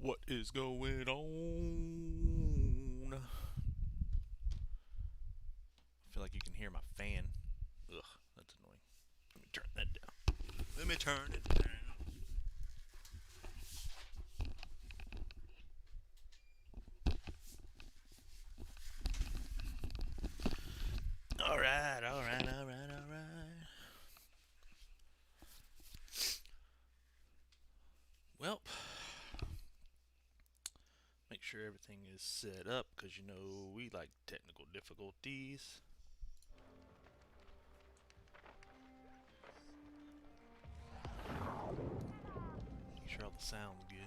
What is going on? I feel like you can hear my fan. Ugh, that's annoying. Let me turn that down. Let me turn it down. Alright, alright, alright, alright. Well, make sure everything is set up because you know we like technical difficulties. Make sure all the sound's good.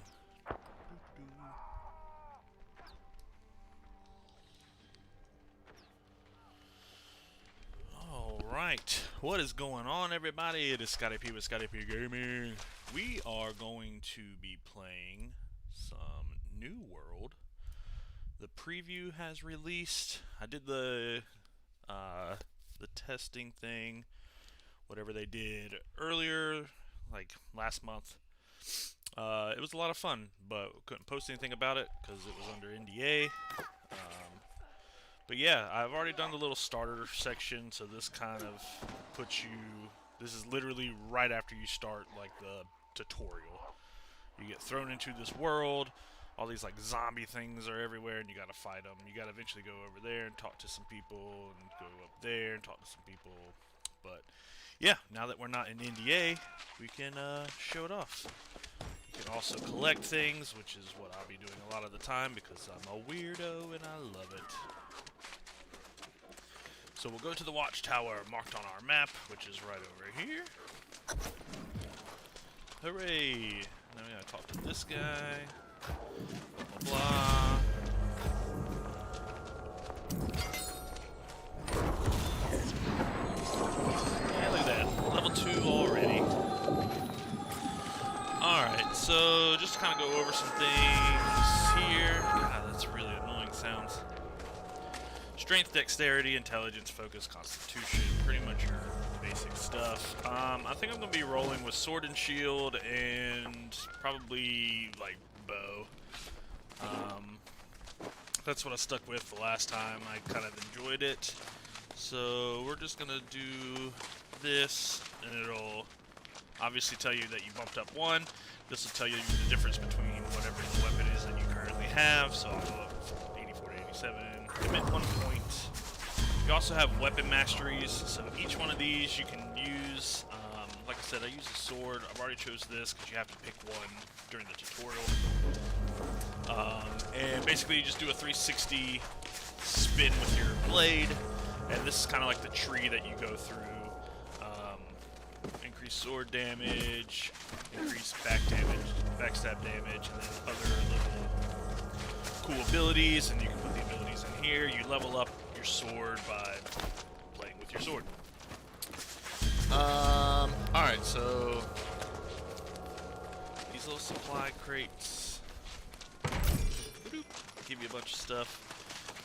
Alright, what is going on, everybody? It is Scotty P with Scotty P Gaming. We are going to be playing some New World. The preview has released. I did the testing thing, whatever they did earlier, like last month. It was a lot of fun, but couldn't post anything about it because it was under NDA. But yeah, I've already done the little starter section, so this kind of puts you... This is literally right after you start, like, the tutorial. You get thrown into this world, all these, like, zombie things are everywhere, and you gotta fight them. You gotta eventually go over there and talk to some people, and go up there and talk to some people. But, yeah, now that we're not in NDA, we can show it off. You can also collect things, which is what I'll be doing a lot of the time, because I'm a weirdo and I love it. So we'll go to the watchtower marked on our map, which is right over here. Hooray! Now we gotta talk to this guy. Blah, blah, blah. Yeah, look at that. Level 2 already. Alright, so just to kind of go over some things here. God, that's really annoying sounds. Strength, dexterity, intelligence, focus, constitution, pretty much your basic stuff. I think I'm going to be rolling with sword and shield and probably, like, bow. That's what I stuck with the last time. I kind of enjoyed it. So we're just going to do this, and it'll obviously tell you that you bumped up one. This will tell you the difference between whatever the weapon is that you currently have. So I'll go up from 84 to 87. Commit 1 point. You also have weapon masteries, so each one of these you can use. Like I said, I use a sword. I've already chose this because you have to pick one during the tutorial. And basically you just do a 360 spin with your blade, and this is kind of like the tree that you go through. Increase sword damage, increase backstab damage, and then other little cool abilities, and you can put the abilities in here. You level up your sword by playing with your sword. Alright, so these little supply crates give you a bunch of stuff.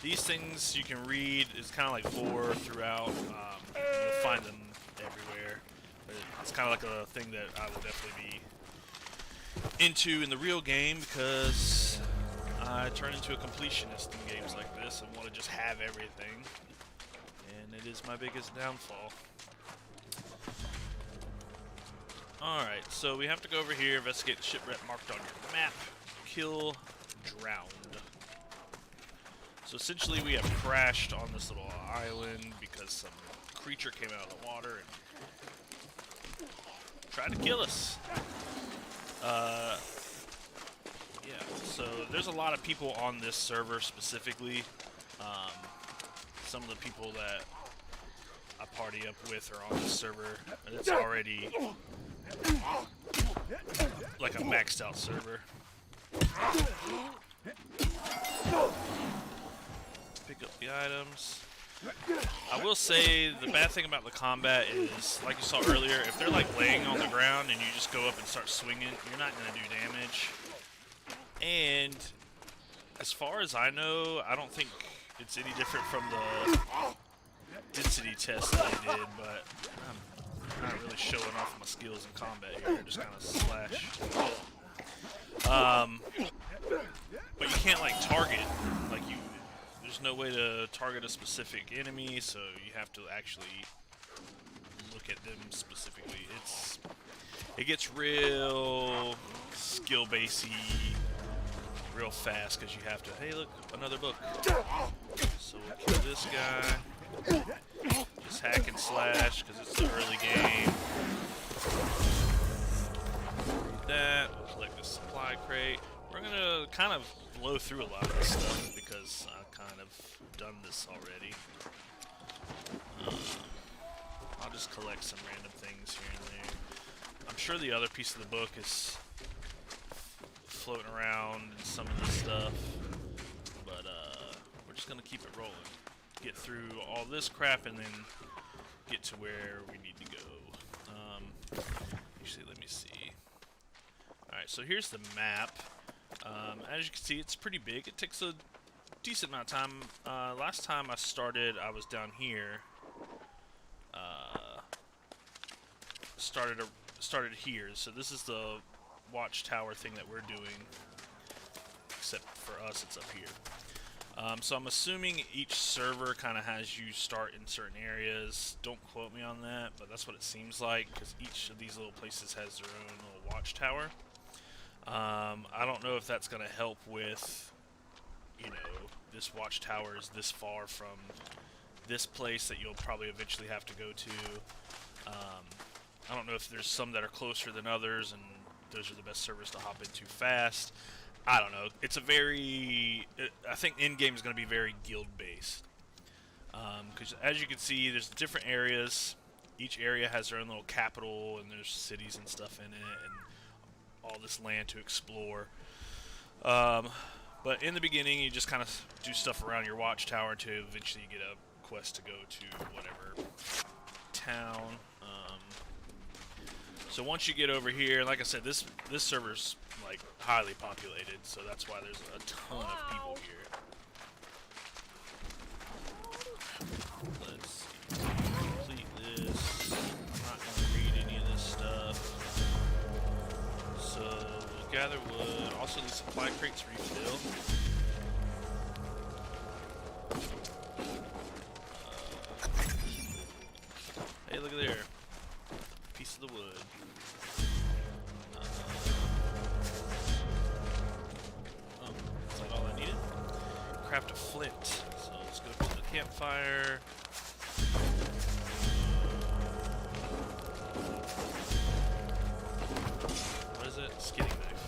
These things you can read. It's kind of like lore throughout. You'll find them everywhere. It's kind of like a thing that I will definitely be into in the real game because I turn into a completionist in games like this and want to just have everything, and it is my biggest downfall. Alright, so we have to go over here, investigate the shipwreck marked on your map, kill drowned. So essentially we have crashed on this little island because some creature came out of the water and tried to kill us. Yeah, so there's a lot of people on this server specifically. Some of the people that I party up with are on this server, and it's already like a maxed out server. Pick up the items. I will say the bad thing about the combat is, like you saw earlier, if they're like laying on the ground and you just go up and start swinging, you're not going to do damage. And as far as I know, I don't think it's any different from the density test that I did, but I'm not really showing off my skills in combat here. Just kind of slash. but you can't like target, like there's no way to target a specific enemy, so you have to actually look at them specifically. It gets real skill-basey real fast because you have to, hey look, another book. So we'll kill this guy. Just hack and slash because it's the early game. Read that, we'll collect this supply crate. We're gonna kind of blow through a lot of this stuff because I've kind of done this already. I'll just collect some random things here and there. I'm sure the other piece of the book is floating around and some of this stuff, but we're just gonna keep it rolling. Get through all this crap and then get to where we need to go. Actually, let me see. Alright, so here's the map. As you can see, it's pretty big. It takes a decent amount of time. Last time I started, I was down here. Started here. So this is the watchtower thing that we're doing. Except for us, it's up here. So I'm assuming each server kind of has you start in certain areas. Don't quote me on that, but that's what it seems like, because each of these little places has their own little watchtower. I don't know if that's going to help with, you know, this watchtower is this far from this place that you'll probably eventually have to go to. I don't know if there's some that are closer than others, and those are the best servers to hop into fast. I don't know. It's a very... I think in-game is going to be very guild-based. Because as you can see, there's different areas. Each area has their own little capital, and there's cities and stuff in it, and all this land to explore. But in the beginning, you just kind of do stuff around your watchtower to eventually get a quest to go to whatever town. So once you get over here, like I said, this server's like highly populated, so that's why there's a ton of people here. Let's see. Complete this. I'm not going to read any of this stuff. So we'll gather wood. Also, these supply crates refill. Hey, look at there. Piece of the wood. Is that all I needed? Craft a flint. So let's go to the campfire. What is it? Skinning knife.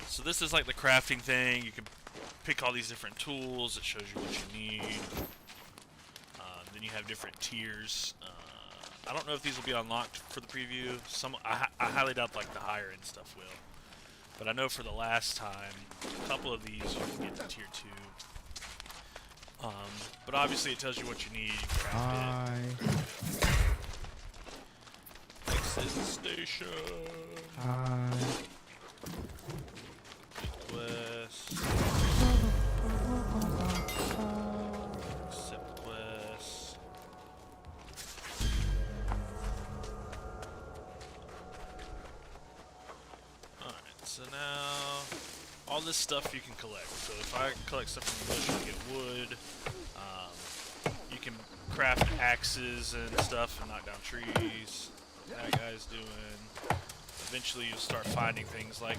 So this is like the crafting thing. You can pick all these different tools. It shows you what you need. Then you have different tiers. I don't know if these will be unlocked for the preview. I highly doubt like the higher end stuff will. But I know for the last time, a couple of these you can get to tier 2. But obviously it tells you what you need. You craft it. Exit station. Quest. Accept quest. Alright, so now all this stuff you can collect. So if I collect stuff from the bush, I get wood. You can craft axes and stuff and knock down trees. That guy's doing. Eventually you'll start finding things like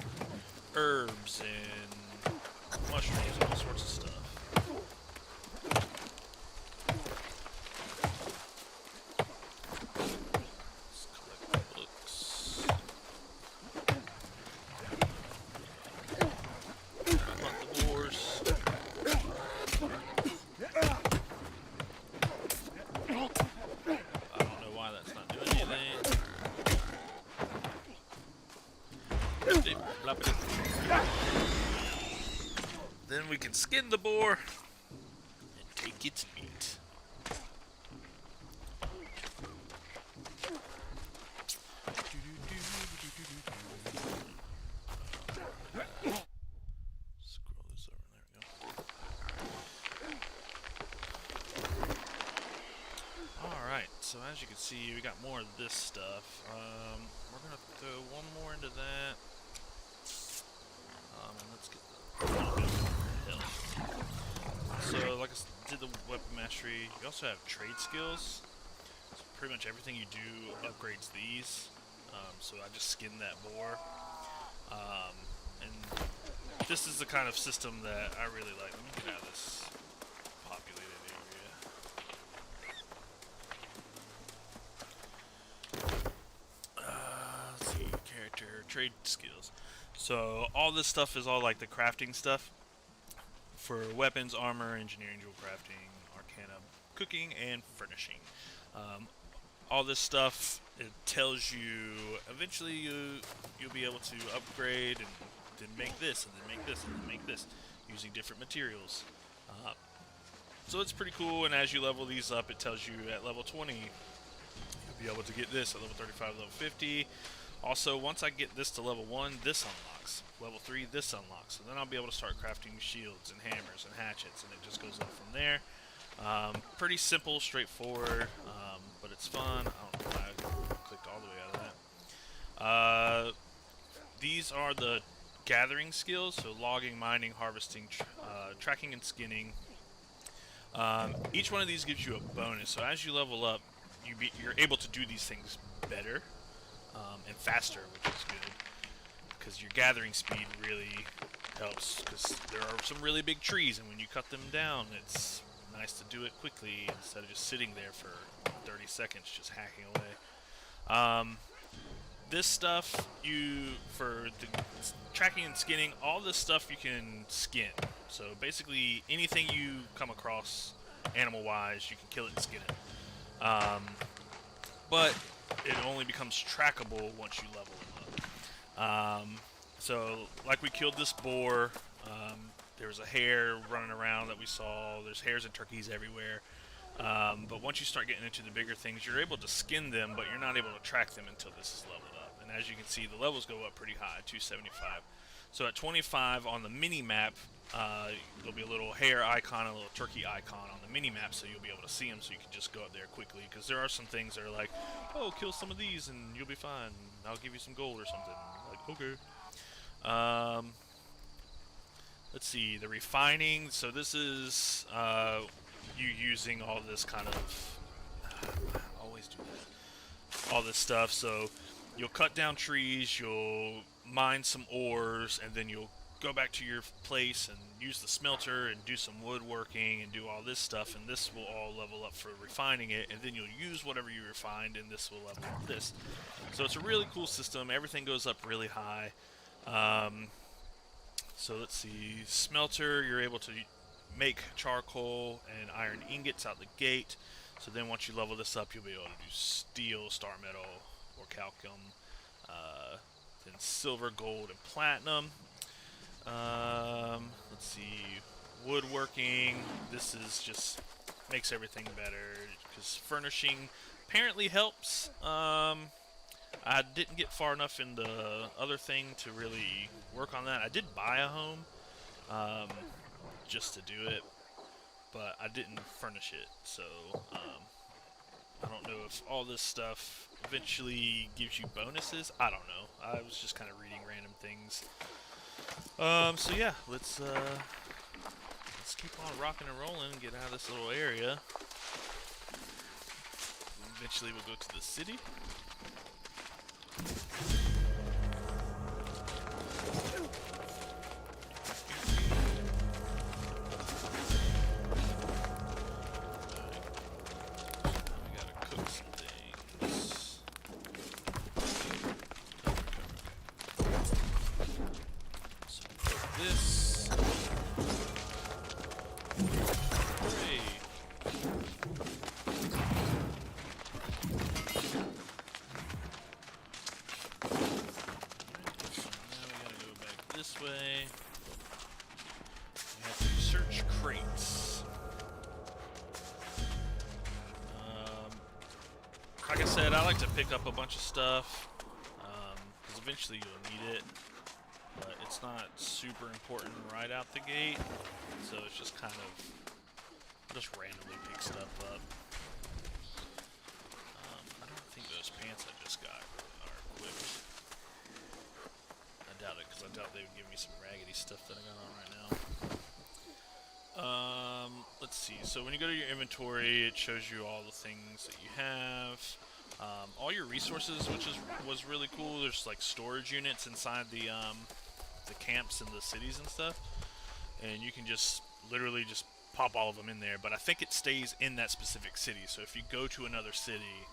herbs and mushrooms and all sorts of stuff. Let's collect the books. Hunt the boars. I don't know why that's not doing anything. Then we can skin the boar and take its meat. Scroll this over. There we go. Alright, so as you can see, we got more of this stuff. We're gonna throw one more into that. weapon mastery. You also have trade skills. So pretty much everything you do upgrades these. So I just skinned that boar. And this is the kind of system that I really like. Let me get out of this populated area. Let's see, character, trade skills. So all this stuff is all like the crafting stuff for weapons, armor, engineering, jewel crafting, arcana, cooking, and furnishing. All this stuff, it tells you eventually you'll be able to upgrade and then make this and then make this and then make this using different materials. So it's pretty cool, and as you level these up, it tells you at level 20 you'll be able to get this, at level 35, level 50. Also, once I get this to level 1, this unlocks. Level 3, this unlocks. So then I'll be able to start crafting shields and hammers and hatchets, and it just goes up from there. Pretty simple, straightforward, but it's fun. I don't know why I clicked all the way out of that. These are the gathering skills, so logging, mining, harvesting, tracking, and skinning. Each one of these gives you a bonus, so as you level up, you're able to do these things better and faster, which is good, because your gathering speed really helps, because there are some really big trees, and when you cut them down, it's nice to do it quickly instead of just sitting there for 30 seconds just hacking away. This stuff, for the tracking and skinning, all this stuff you can skin. So basically anything you come across animal-wise, you can kill it and skin it. But it only becomes trackable once you level them up. So like we killed this boar. There was a hare running around that we saw. There's hares and turkeys everywhere. But once you start getting into the bigger things, you're able to skin them, but you're not able to track them until this is leveled up. And as you can see, the levels go up pretty high, 275. So at 25 on the mini-map, there'll be a little hare icon, a little turkey icon on the mini-map, so you'll be able to see them, so you can just go up there quickly. Because there are some things that are like, oh, kill some of these and you'll be fine. I'll give you some gold or something. Like, okay. Let's see, the refining. So this is you using all this kind of I always do that. All this stuff. So you'll cut down trees, you'll mine some ores, and then you'll go back to your place and use the smelter and do some woodworking and do all this stuff, and this will all level up for refining it, and then you'll use whatever you refined, and this will level up this. So it's a really cool system. Everything goes up really high. So let's see, smelter, you're able to make charcoal and iron ingots out the gate. So then once you level this up, you'll be able to do steel, star metal, or calcium, then silver, gold, and platinum. Let's see, woodworking, this is just makes everything better, because furnishing apparently helps. I didn't get far enough in the other thing to really work on that. I did buy a home, just to do it, but I didn't furnish it, so, I don't know if all this stuff eventually gives you bonuses. I don't know. I was just kind of reading random things. So yeah, let's keep on rocking and rolling and get out of this little area. Eventually we'll go to the city. Way. We have to search crates. Like I said, I like to pick up a bunch of stuff, because eventually you'll need it, but it's not super important right out the gate, so it's just kind of, I'll just randomly pick stuff up. I don't think those pants I just got are equipped. I doubt it, because I doubt they would give me some raggedy stuff that I got on right now. Let's see. So when you go to your inventory, it shows you all the things that you have. All your resources, which was really cool. There's like storage units inside the camps and the cities and stuff, and you can just literally just pop all of them in there. But I think it stays in that specific city. So if you go to another city,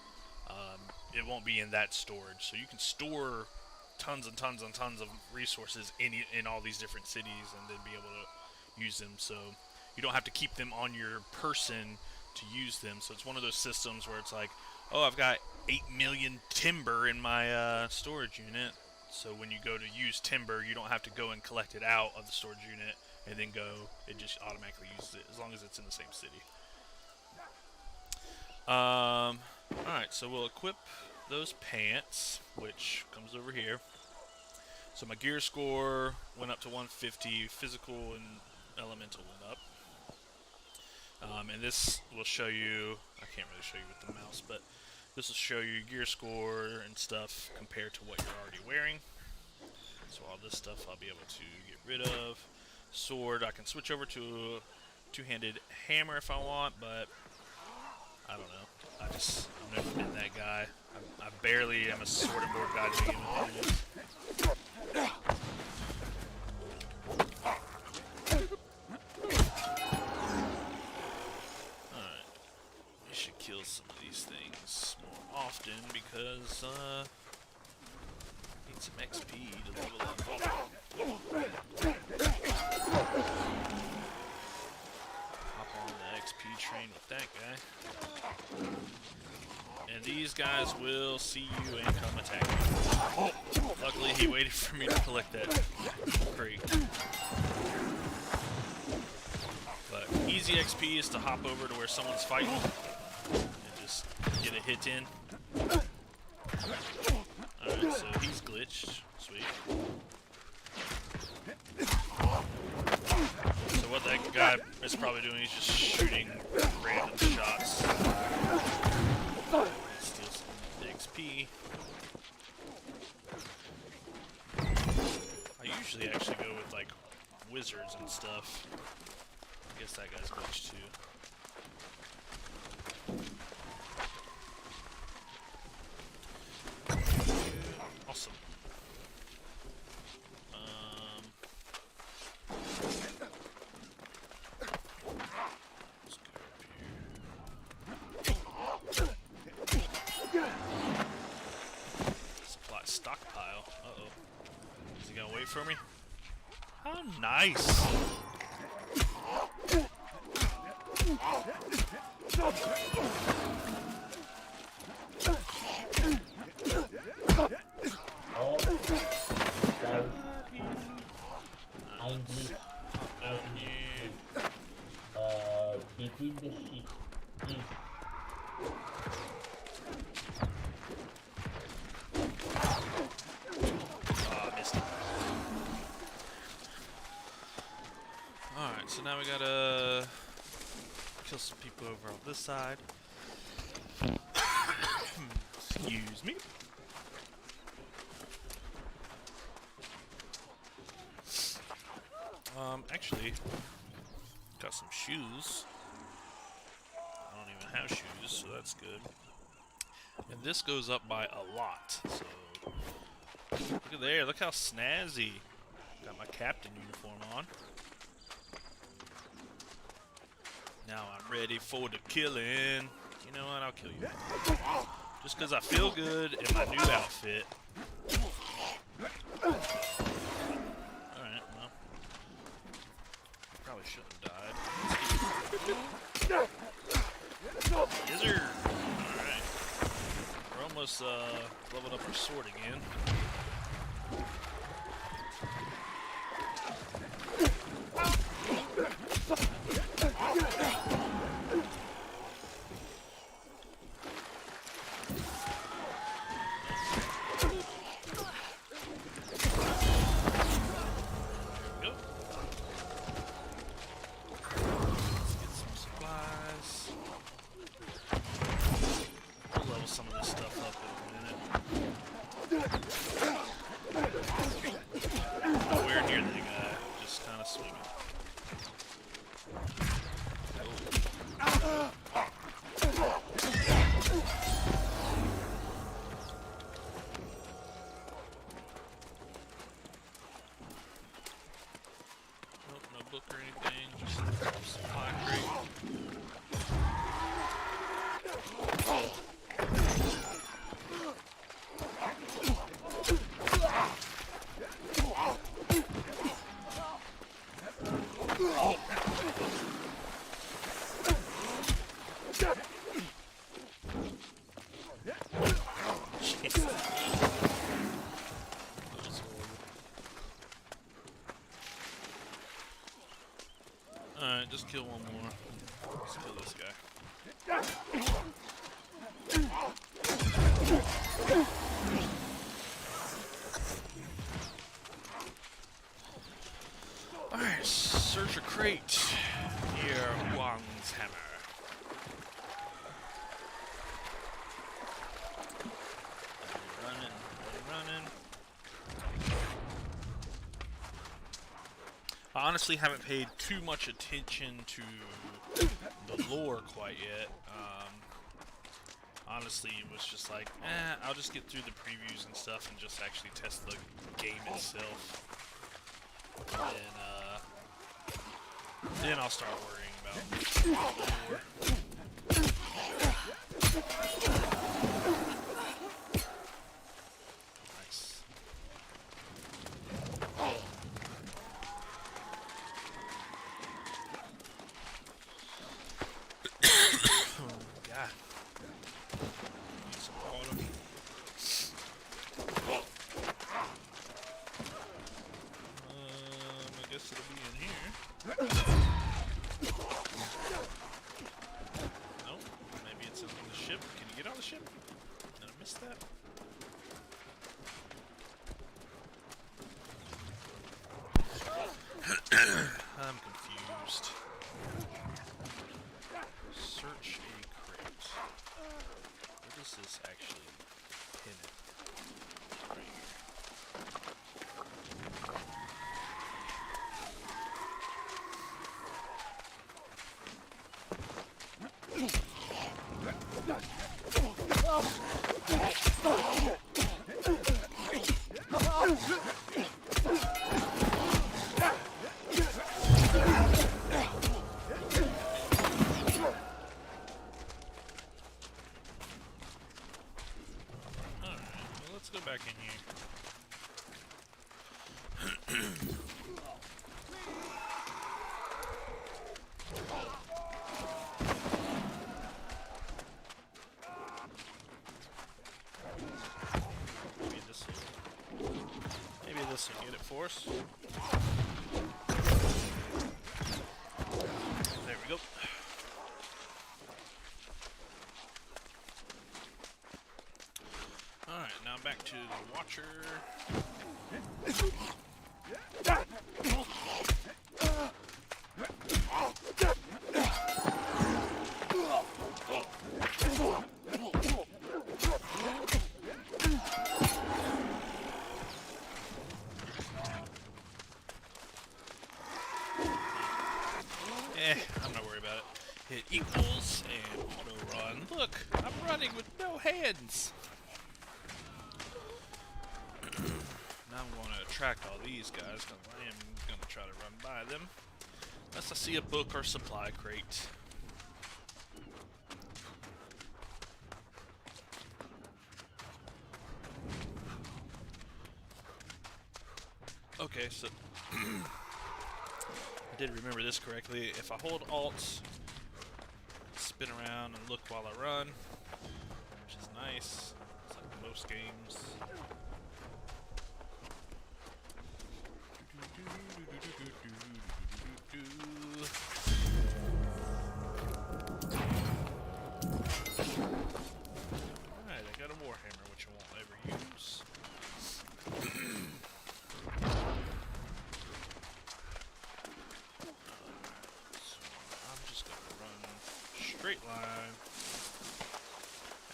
it won't be in that storage. So you can store tons and tons and tons of resources in all these different cities, and then be able to use them. So you don't have to keep them on your person to use them. So it's one of those systems where it's like, oh, I've got 8 million timber in my storage unit. So when you go to use timber, you don't have to go and collect it out of the storage unit and then go. It just automatically uses it as long as it's in the same city. Alright, so we'll equip those pants, which comes over here. So my gear score went up to 150, physical and elemental went up. And this will show you, I can't really show you with the mouse, but this will show you gear score and stuff compared to what you're already wearing. So all this stuff I'll be able to get rid of. Sword, I can switch over to a two-handed hammer if I want, but I don't know. I've never been that guy. I barely am a sword and board guy to begin with. Kill some of these things more often because need some XP to level up. Hop on the XP train with that guy. And these guys will see you and come attack you. Luckily he waited for me to collect that crate. But easy XP is to hop over to where someone's fighting. Get a hit in. Alright, so he's glitched. Sweet. So what that guy is probably doing is just shooting random shots. Steal some XP. I usually actually go with like wizards and stuff. I guess that guy's glitched too. Awesome. Let's go up here. Supply stockpile. Uh-oh. Is he gonna wait for me? How nice! Between the sheep, please. Missed it. Alright, so now we gotta kill some people over on this side. Excuse me. Actually, got some shoes. I don't even have shoes, so that's good. And this goes up by a lot, so look at there, look how snazzy. Got my captain uniform on. Now I'm ready for the killing. You know what, I'll kill you. Just because I feel good in my new outfit. Alright, well. Probably shouldn't have died. Yes, sir. Alright. We're almost leveled up our sword again. Some of this stuff up in a minute. Nope, no book or anything, just supply crate. Alright, just kill one more. Let's kill this guy. Alright, search a crate near Huang's hammer. Running. I honestly haven't paid too much attention to the lore quite yet. Honestly, it was just like, I'll just get through the previews and stuff and just actually test the game itself. And then I'll start worrying about the lore. Nice. God. Need some water. I guess it'll be in here. Nope. Maybe it's in the ship. Can you get on the ship? Did I miss that? I'm confused. Search a crate. Where does this actually pin it? Right here. Let's go back in here. Maybe this will get it for us. There we go. Alright, now back to the Watcher. I'm not worried about it. Hit equals and auto run. Look, I'm running with no hands. Now I'm going to attract all these guys because I am going to try to run by them. Unless I see a book or supply crate. Okay, so I did remember this correctly. If I hold Alt, spin around and look while I run, which is nice. It's like most games. Alright, I got a Warhammer, which I won't ever use. Straight line.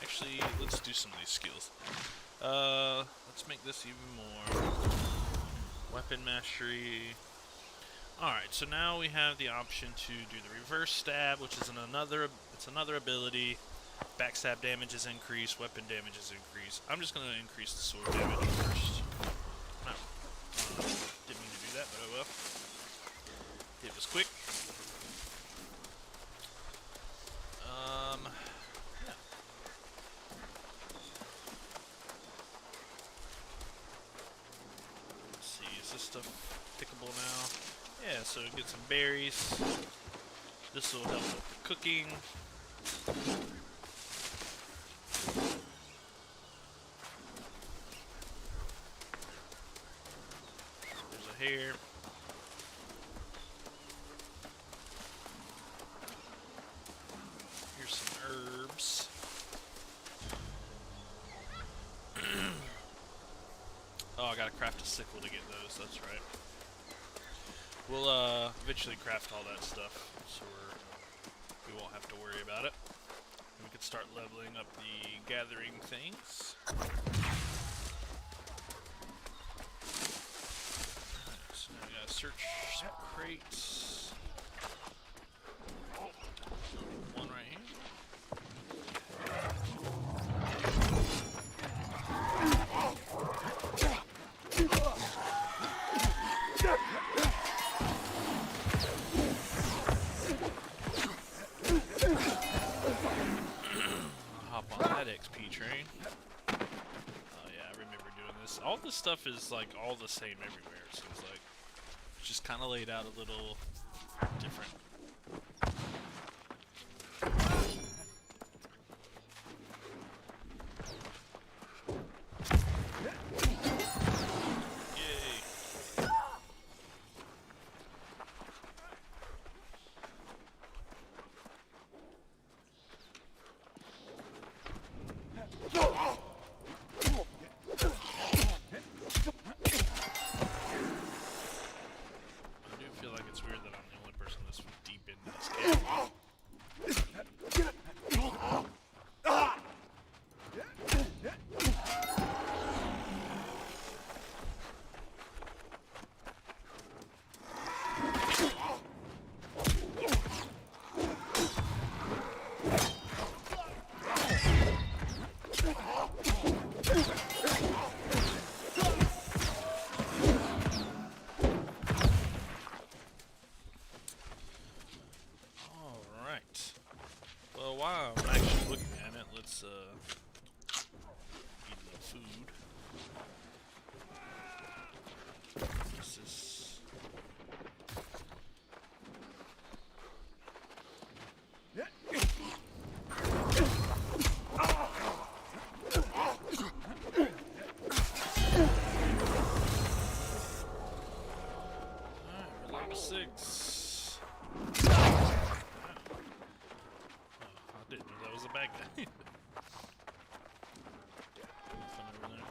Actually, let's do some of these skills. Let's make this even more. Weapon mastery. Alright, so now we have the option to do the reverse stab, which is another ability. Backstab damage is increased, weapon damage is increased. I'm just going to increase the sword damage first. No. Didn't mean to do that, but oh well. It was quick. Yeah. Let's see, is this stuff pickable now? Yeah, so get some berries. This will help with the cooking. There's a hair. Here's some herbs. Oh, I gotta craft a sickle to get those, that's right. We'll eventually craft all that stuff, so we won't have to worry about it. And we can start leveling up the gathering things. Alright, so now we gotta search some crates. One right here. Hop on that XP train. Oh yeah, I remember doing this. All this stuff is like all the same everywhere, it seems like. It's just kind of laid out a little different. Yay! I do feel like it's weird that I'm the only person that's deep into this game. Alright. Well, while I'm actually looking at it, let's eat a little food. This is... Alright, we're level 6. I didn't know that was a bad guy. Nothing over there.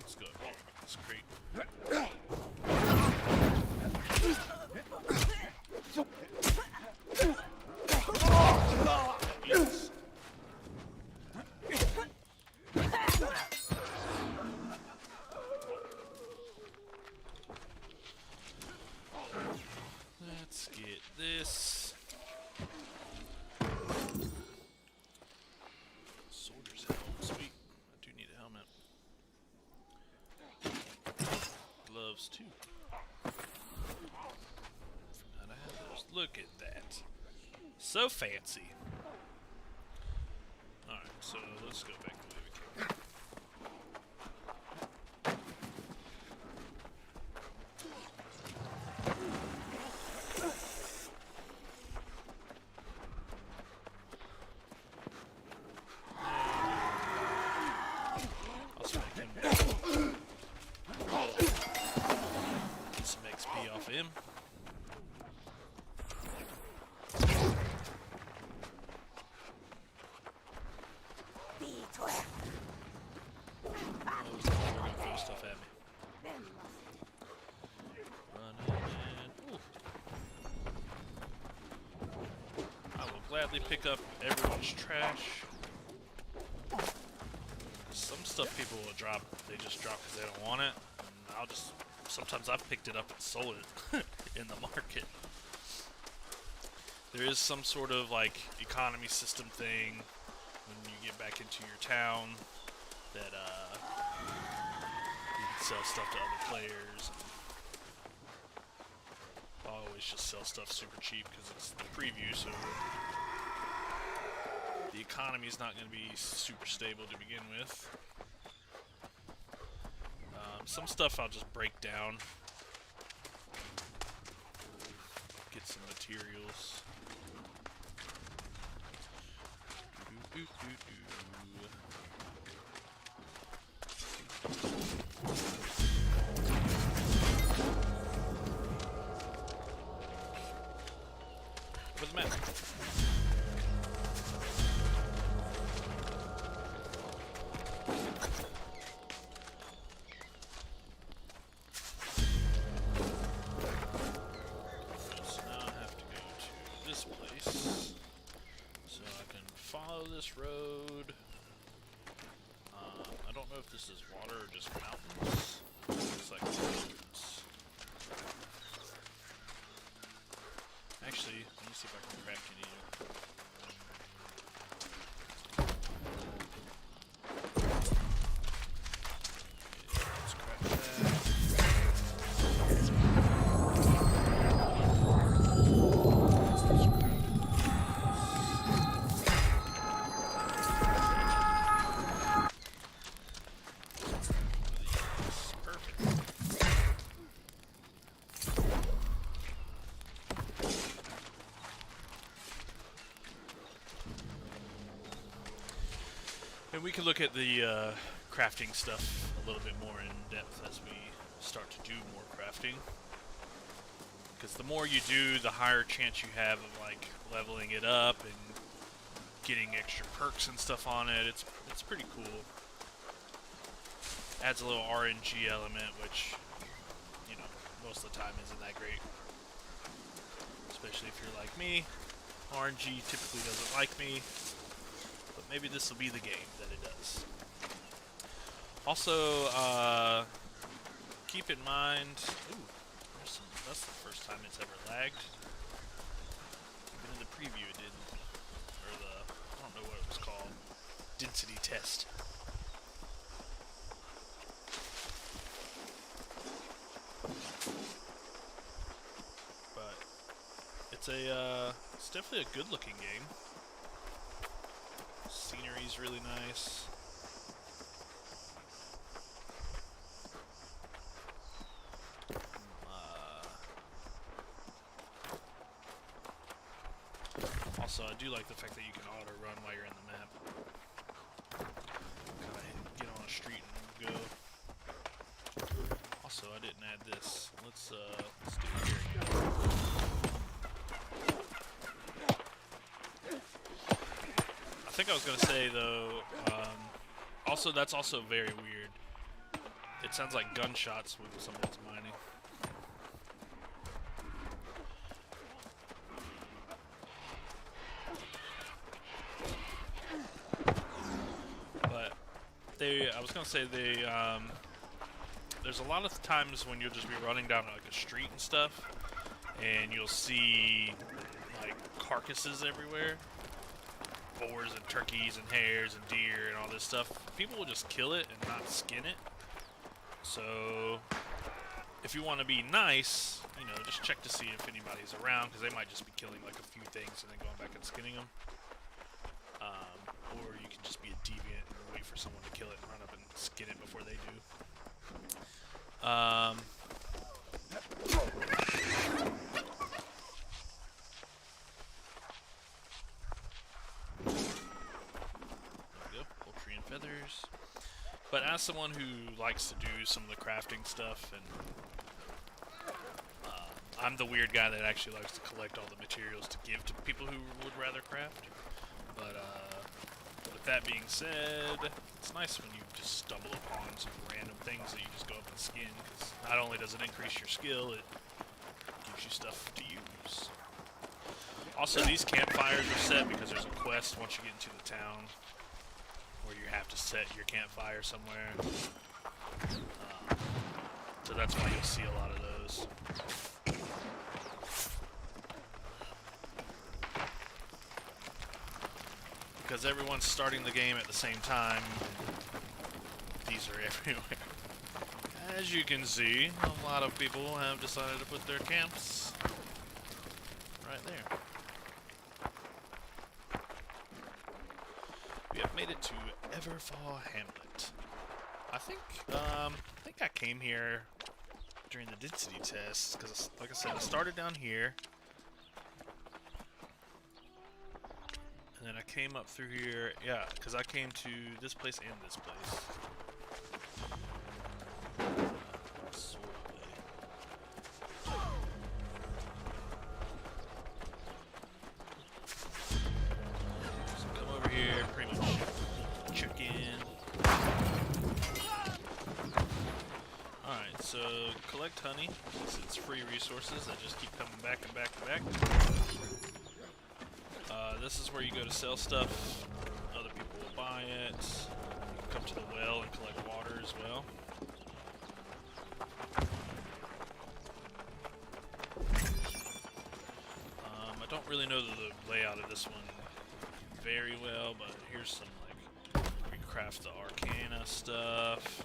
Let's go. This crate. Yes. Let's get this. Soldier's helmet. Sweet. I do need a helmet. Gloves too. Forgot I had those. Look at that. So fancy. Alright, so let's go back the way we came. I'll smack him down. Get some XP off of him. Throw stuff at me. Run in. Ooh. I will gladly pick up everyone's trash. Some stuff people will drop, they just drop because they don't want it. And I'll just Sometimes I've picked it up and sold it in the market. There is some sort of like economy system thing when you get back into your town that you can sell stuff to other players. I'll always just sell stuff super cheap because it's the preview, so the economy is not going to be super stable to begin with. Some stuff I'll just break down, get some materials. Where's the map? So now I have to go to this place so I can follow this road. I don't know if this is water or just mountains. Looks like mountains. Actually, let me see if I can craft any. Let's craft that. And we can look at the crafting stuff a little bit more in depth as we start to do more crafting. Because the more you do, the higher chance you have of like leveling it up and getting extra perks and stuff on it. It's pretty cool. Adds a little RNG element, which, you know, most of the time isn't that great. Especially if you're like me. RNG typically doesn't like me. But maybe this will be the game that it does. Also, keep in mind... Ooh, that's the first time it's ever lagged. Even in the preview it didn't. Or the... I don't know what it was called. Density test. But it's definitely a good looking game. Scenery's really nice. Also, I do like the fact that you can auto-run while you're in the map. Kind of get on a street and go. Also, I didn't add this. Let's do it here again. I think I was gonna say though, also that's also very weird. It sounds like gunshots when someone's mining. But I was gonna say there's a lot of times when you'll just be running down like a street and stuff, and you'll see like carcasses everywhere. Boars and turkeys and hares and deer and all this stuff. People will just kill it and not skin it. So if you want to be nice, you know, just check to see if anybody's around, because they might just be killing like a few things and then going back and skinning them. Or you can just be a deviant and wait for someone to kill it and run up and skin it before they do. Feathers. But as someone who likes to do some of the crafting stuff, and I'm the weird guy that actually likes to collect all the materials to give to people who would rather craft. But with that being said, it's nice when you just stumble upon some random things that you just go up and skin, because not only does it increase your skill, it gives you stuff to use. Also, these campfires are set because there's a quest once you get into the town where you have to set your campfire somewhere. So that's why you'll see a lot of those. Because everyone's starting the game at the same time, these are everywhere. As you can see, a lot of people have decided to put their camps right there. We have made it to Everfall Hamlet. I think I came here during the density test, because like I said, I started down here. And then I came up through here, yeah, because I came to this place and this place. So come over here, pretty much check in. Alright, so collect honey, since it's free resources that just keep coming back and back and back. This is where you go to sell stuff. Other people will buy it. You can come to the well and collect water as well. I don't really know the layout of this one very well, but here's some, like, we craft the Arcana stuff.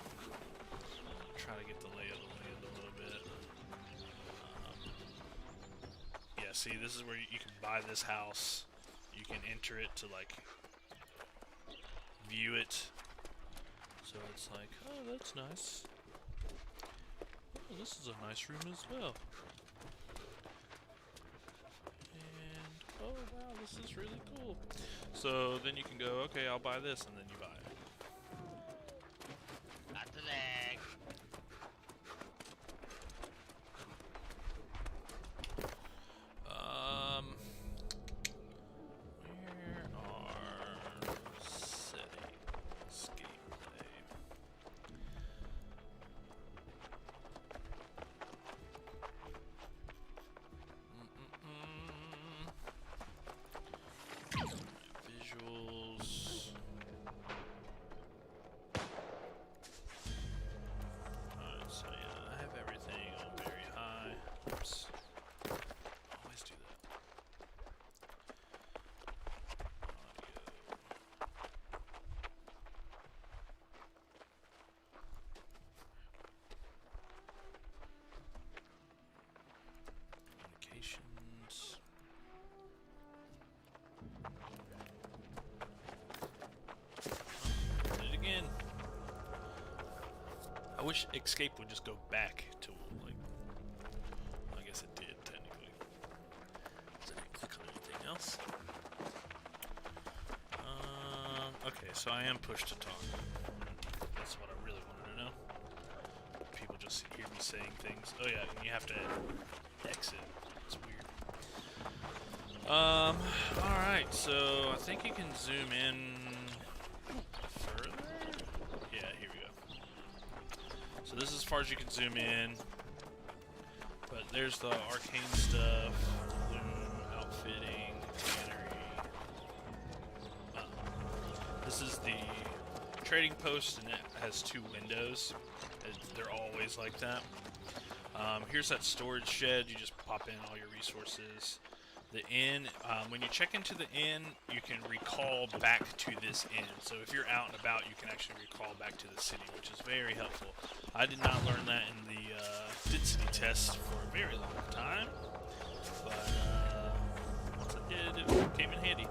Try to get the lay of the land a little bit. Yeah, see, this is where you can buy this house. You can enter it to, like, view it. So it's like, oh, that's nice. Oh, this is a nice room as well. And, oh, wow, this is really cool. So then you can go, okay, I'll buy this, and then you buy it. Not the leg. I wish escape would just go back to, like, I guess it did, technically. So I didn't click on anything else. Okay, so I am pushed to talk. That's what I really wanted to know. People just hear me saying things. Oh yeah, and you have to exit. It's weird. Alright, so I think you can zoom in further? Yeah, here we go. So this is as far as you can zoom in. But there's the arcane stuff, loom, outfitting, cannery. This is the trading post, and it has two windows. They're always like that. Here's that storage shed. You just pop in all your resources. The inn, when you check into the inn, you can recall back to this inn. So if you're out and about, you can actually recall back to the city, which is very helpful. I did not learn that in the density test for a very long time, but once I did, it came in handy.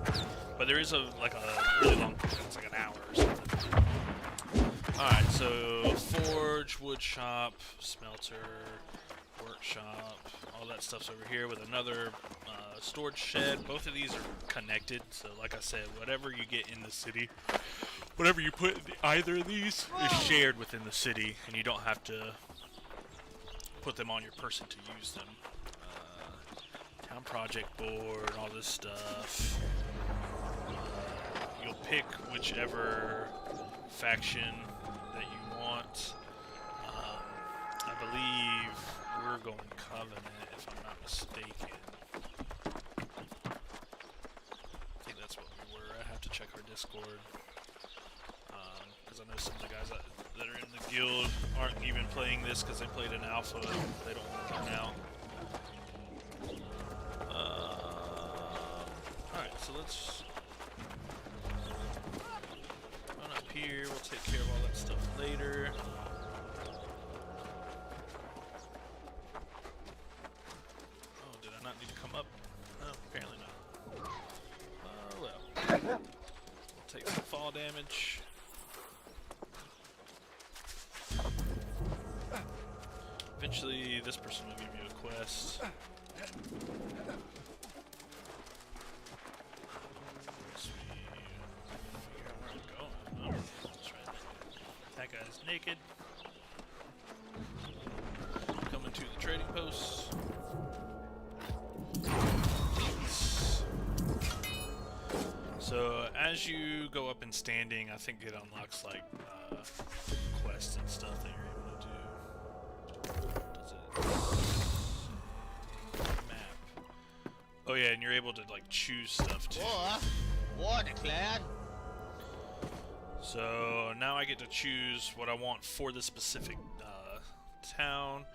But there is a really long, it's like an hour or something. Alright, so forge, wood shop, smelter, workshop, all that stuff's over here with another storage shed. Both of these are connected, so like I said, whatever you get in the city, whatever you put in either of these is shared within the city, and you don't have to put them on your person to use them. Town project board, all this stuff. You'll pick whichever faction that you want. I believe we're going Covenant, if I'm not mistaken. I think that's what we were. I have to check our Discord. Because I know some of the guys that are in the guild aren't even playing this because they played an alpha. They don't want to run out. Alright, so let's run up here. We'll take care of all that stuff later. Oh, did I not need to come up? No, apparently not. Oh, well. We'll take some fall damage. Eventually, this person will give you a quest. That guy's naked. Coming to the trading post. So as you go up in standing, I think it unlocks like quests and stuff that you're able to do. Does it map? Oh yeah, and you're able to like choose stuff too. War declared. So now I get to choose what I want for this specific town.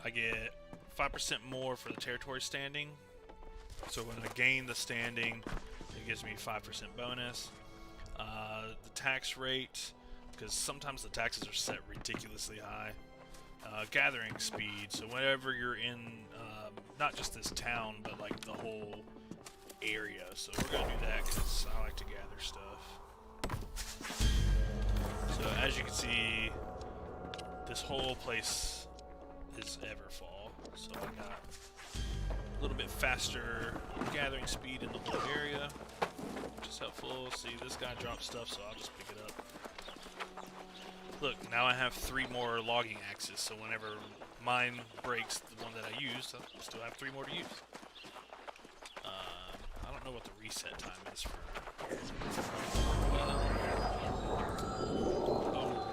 I get 5% more for the territory standing. So when I gain the standing, it gives me 5% bonus. The tax rate, because sometimes the taxes are set ridiculously high. Gathering speed, so whenever you're in, not just this town, but like the whole area. So we're going to do that because I like to gather stuff. So as you can see, this whole place is Everfall. So I got a little bit faster gathering speed in the whole area, which is helpful. See, this guy drops stuff, so I'll just pick it up. Look, now I have 3 more logging axes, so whenever mine breaks, the one that I used, I still have 3 more to use. I don't know what the reset time is for.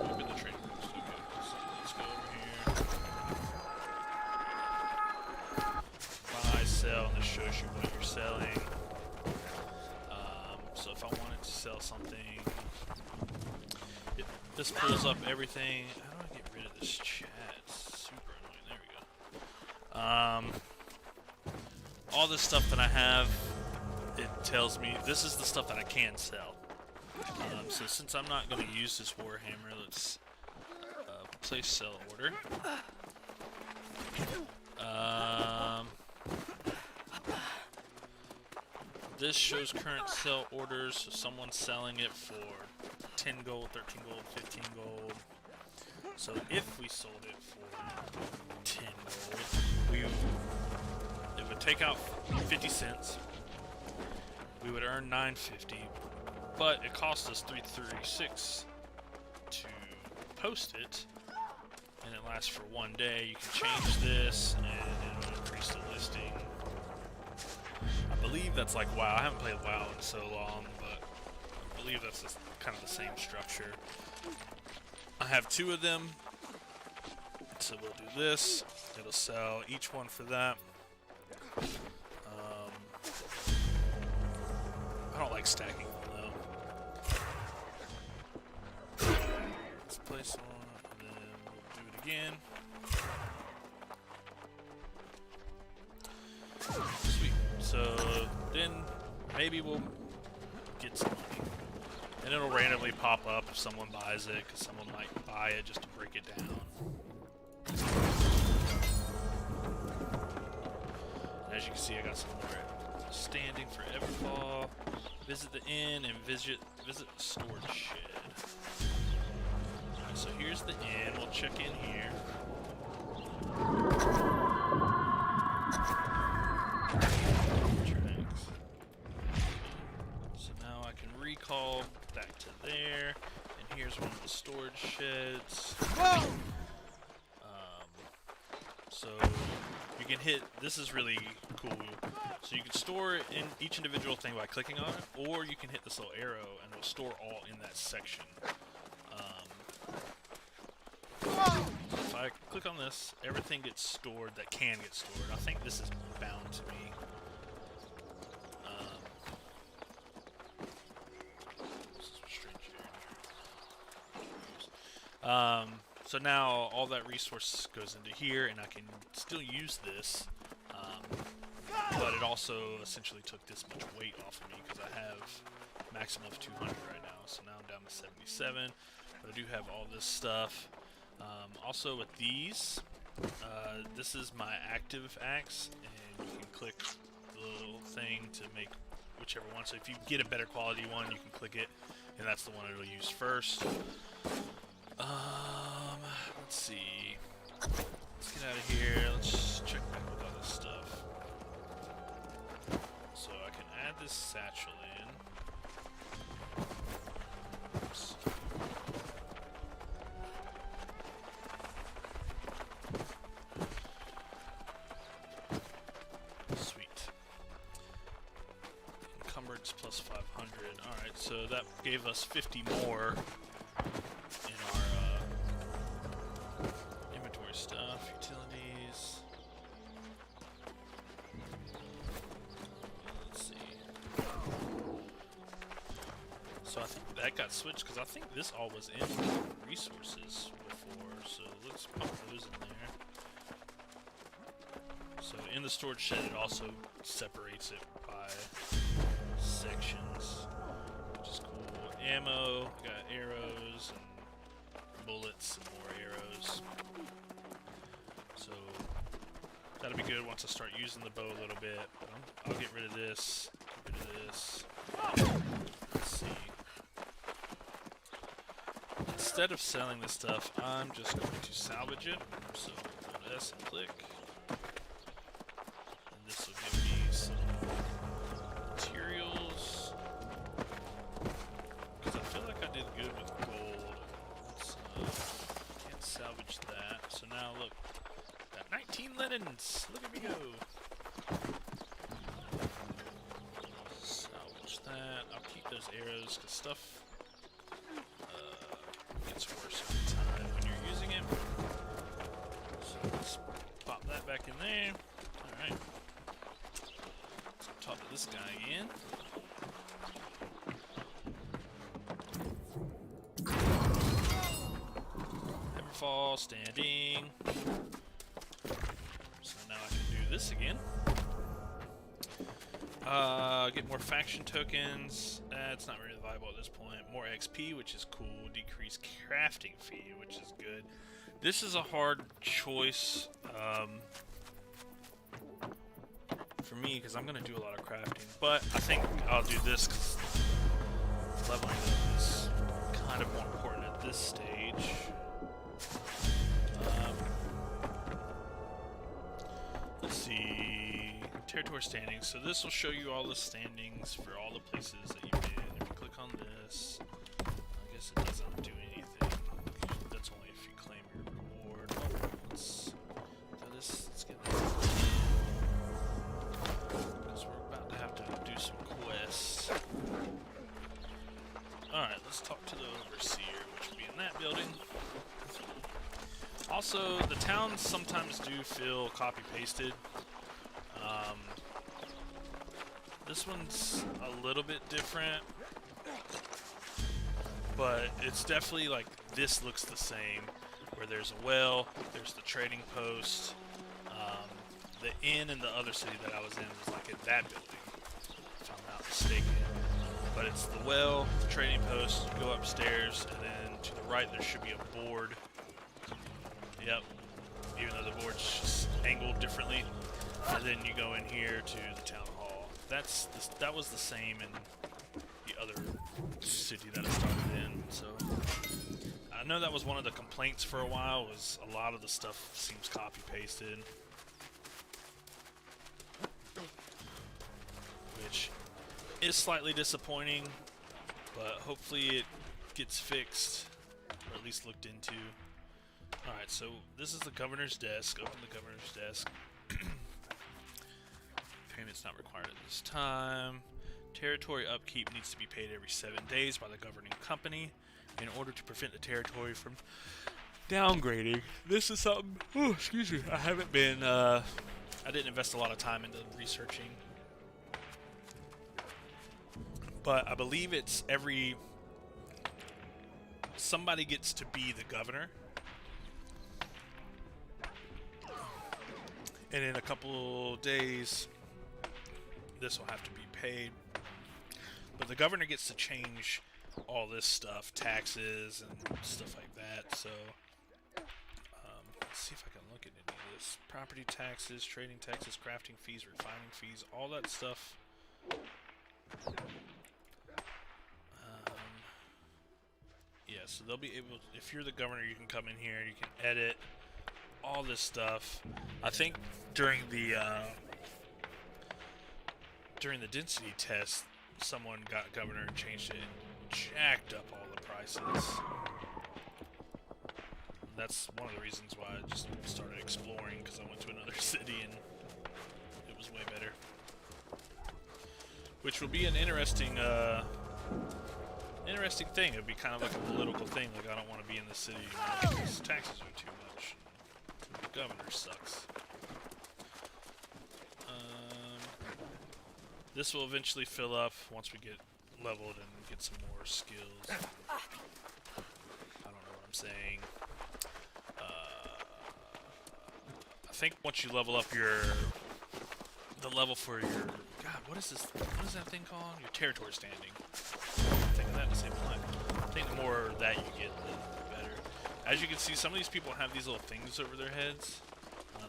Open the trading post. Okay, so let's go over here. Buy, sell, and this shows you what you're selling. So if I wanted to sell something, this pulls up everything. How do I get rid of this chat? It's super annoying. There we go. All this stuff that I have, it tells me this is the stuff that I can sell. So since I'm not going to use this Warhammer, let's place sell order. This shows current sell orders, so someone's selling it for 10 gold, 13 gold, 15 gold. So if we sold it for 10 gold, it would take out 50 cents. We would earn 950, but it cost us 336 to post it, and it lasts for 1 day. You can change this, and it'll increase the listing. I believe that's like WoW. I haven't played WoW in so long, but I believe that's just kind of the same structure. I have 2 of them, so we'll do this. It'll sell each one for that. I don't like stacking them though. Let's place one, and then we'll do it again. Sweet. So then maybe we'll get some money. And it'll randomly pop up if someone buys it, because someone might buy it just to break it down. As you can see, I got some more standing for Everfall. Visit the inn and visit the storage shed. Alright, so here's the inn. We'll check in here. So now I can recall back to there, and here's one of the storage sheds. So you can hit, this is really cool. So you can store in each individual thing by clicking on it, or you can hit this little arrow and it'll store all in that section. If I click on this, everything gets stored that can get stored. I think this is bound to me. This is strange here. So now all that resource goes into here, and I can still use this. But it also essentially took this much weight off of me because I have maximum of 200 right now. So now I'm down to 77. But I do have all this stuff. Also with these, this is my active axe, and you can click the little thing to make whichever one. So if you get a better quality one, you can click it, and that's the one it'll use first. Let's see. Let's get out of here. Let's check back with all this stuff. So I can add this satchel in. Oops. Sweet. Encumbrance plus 500. Alright, so that gave us 50 more in our inventory stuff, utilities. Let's see. So I think that got switched because I think this all was in resources before. So let's pop those in there. So in the storage shed, it also separates it by sections, which is cool. Ammo, we got arrows and bullets and more arrows. So that'll be good once I start using the bow a little bit. I'll get rid of this, get rid of this. Let's see. Instead of selling this stuff, I'm just going to salvage it. So hold S and click. And this will give me some materials. Because I feel like I did good with gold. Let's, can't salvage that. So now look, got 19 linens. Look at me go. Salvage that. I'll keep those arrows because stuff gets worse every time when you're using it. So let's pop that back in there. Alright. Let's talk to this guy again. Never fall, standing. So now I can do this again. Get more faction tokens. That's not really viable at this point. More XP, which is cool. Decrease crafting fee, which is good. This is a hard choice for me because I'm going to do a lot of crafting. But I think I'll do this because leveling up is kind of more important at this stage. Let's see. Territory standings. So this will show you all the standings for all the places that you've been. If you click on this, I guess it doesn't do anything. That's only if you claim your reward. Let's do this. Let's get that because we're about to have to do some quests. Alright, let's talk to the overseer, which will be in that building. Also, the towns sometimes do feel copy-pasted. This one's a little bit different, but it's definitely like this looks the same, where there's a well, there's the trading post, the inn in the other city that I was in was like in that building, if I'm not mistaken. But it's the well, the trading post, you go upstairs, and then to the right there should be a board. Yep, even though the board's just angled differently. And then you go in here to the town hall. That was the same in the other city that I started in. So I know that was one of the complaints for a while, was a lot of the stuff seems copy pasted, which is slightly disappointing, but hopefully it gets fixed, or at least looked into. Alright, so this is the governor's desk. Open the governor's desk. Payment's not required at this time. Territory upkeep needs to be paid every 7 days by the governing company in order to prevent the territory from downgrading. This is something, oh, excuse me, I haven't been, I didn't invest a lot of time into researching. But I believe it's every somebody gets to be the governor. And in a couple days, this will have to be paid. But the governor gets to change all this stuff, taxes and stuff like that. So, let's see if I can look at any of this. Property taxes, trading taxes, crafting fees, refining fees, all that stuff. Yeah, so they'll be able, if you're the governor, you can come in here, you can edit all this stuff. I think during the density test, someone got governor and changed it and jacked up all the prices. That's one of the reasons why I just started exploring, because I went to another city and it was way better. Which will be an interesting thing. It would be kind of like a political thing. Like, I don't want to be in the city because taxes are too much. The governor sucks. This will eventually fill up once we get leveled and get some more skills. I don't know what I'm saying. I think once you level up the level for your, God, what is this? What is that thing called? Your territory standing. I'm thinking that at the same time. I think the more that you get, the better. As you can see, some of these people have these little things over their heads.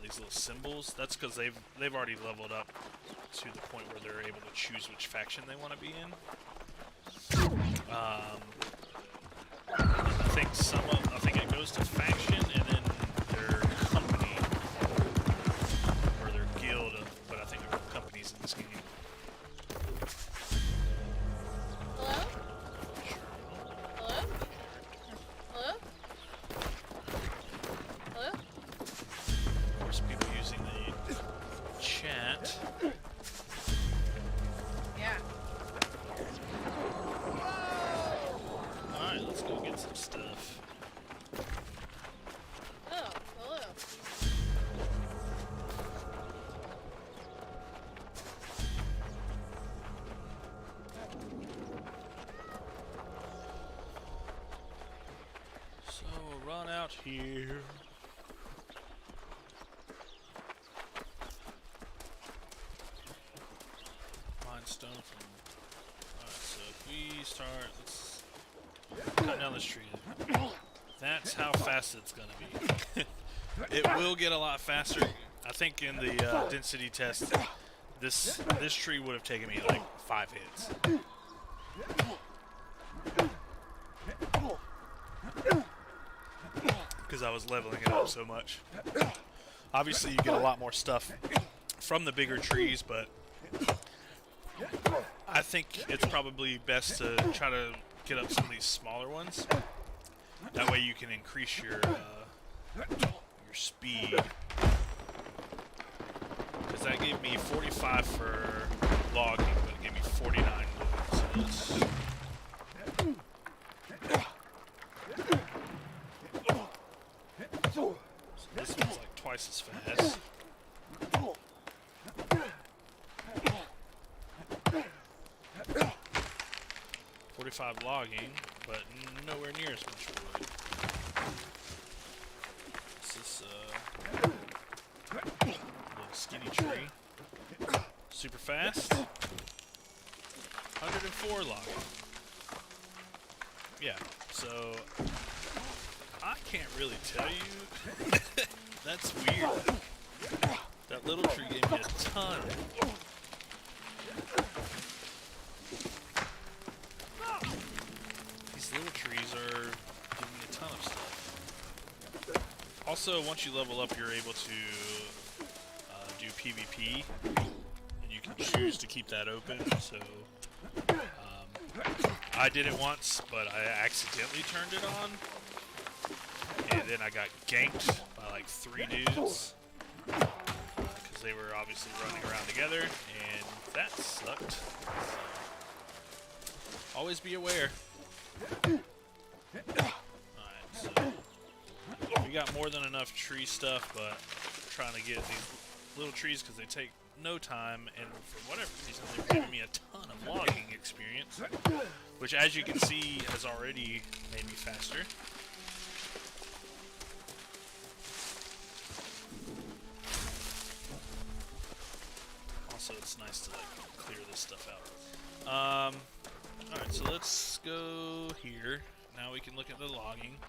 These little symbols. That's because they've already leveled up to the point where they're able to choose which faction they want to be in. I think it goes to faction and then their company or their guild. But I think there are companies in this game. Hello? Hello? Hello? Hello? Of course, people using the chat. Yeah. Alright, let's go get some stuff. Oh, hello. So we'll run out here. Mine stone from. Alright, so if we start, let's cut down this tree. That's how fast it's gonna be. It will get a lot faster. I think in the density test, this tree would have taken me like 5 hits. Because I was leveling it up so much. Obviously, you get a lot more stuff from the bigger trees, but I think it's probably best to try to get up some of these smaller ones. That way you can increase your speed. Because that gave me 45 for logging, but it gave me 49 moving. So this one's like twice as fast. 45 logging, but nowhere near as much wood. This is a little skinny tree. Super fast. 104 logging. Yeah, so I can't really tell you. That's weird. That little tree gave me a ton. These little trees are giving me a ton of stuff. Also, once you level up, you're able to do PvP, and you can choose to keep that open. So I did it once, but I accidentally turned it on, and then I got ganked by like 3 dudes because they were obviously running around together, and that sucked. So, always be aware. Alright, so we got more than enough tree stuff, but I'm trying to get these little trees because they take no time, and for whatever reason, they've given me a ton of logging experience, which, as you can see, has already made me faster. Also, it's nice to like clear this stuff out. Alright, so let's go here. Now we can look at the logging.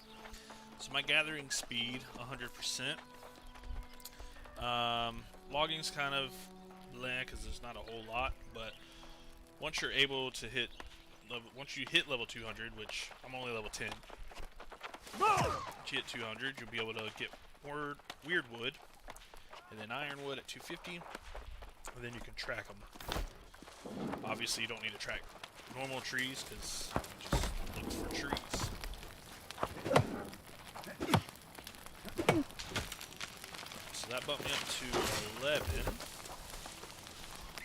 So my gathering speed, 100%. Logging's kind of bleh, because there's not a whole lot, but once you're able to hit once you hit level 200, which I'm only level 10, once you hit 200, you'll be able to get more weird wood, and then ironwood at 250, and then you can track them. Obviously, you don't need to track normal trees, because you just look for trees. So that bumped me up to 11.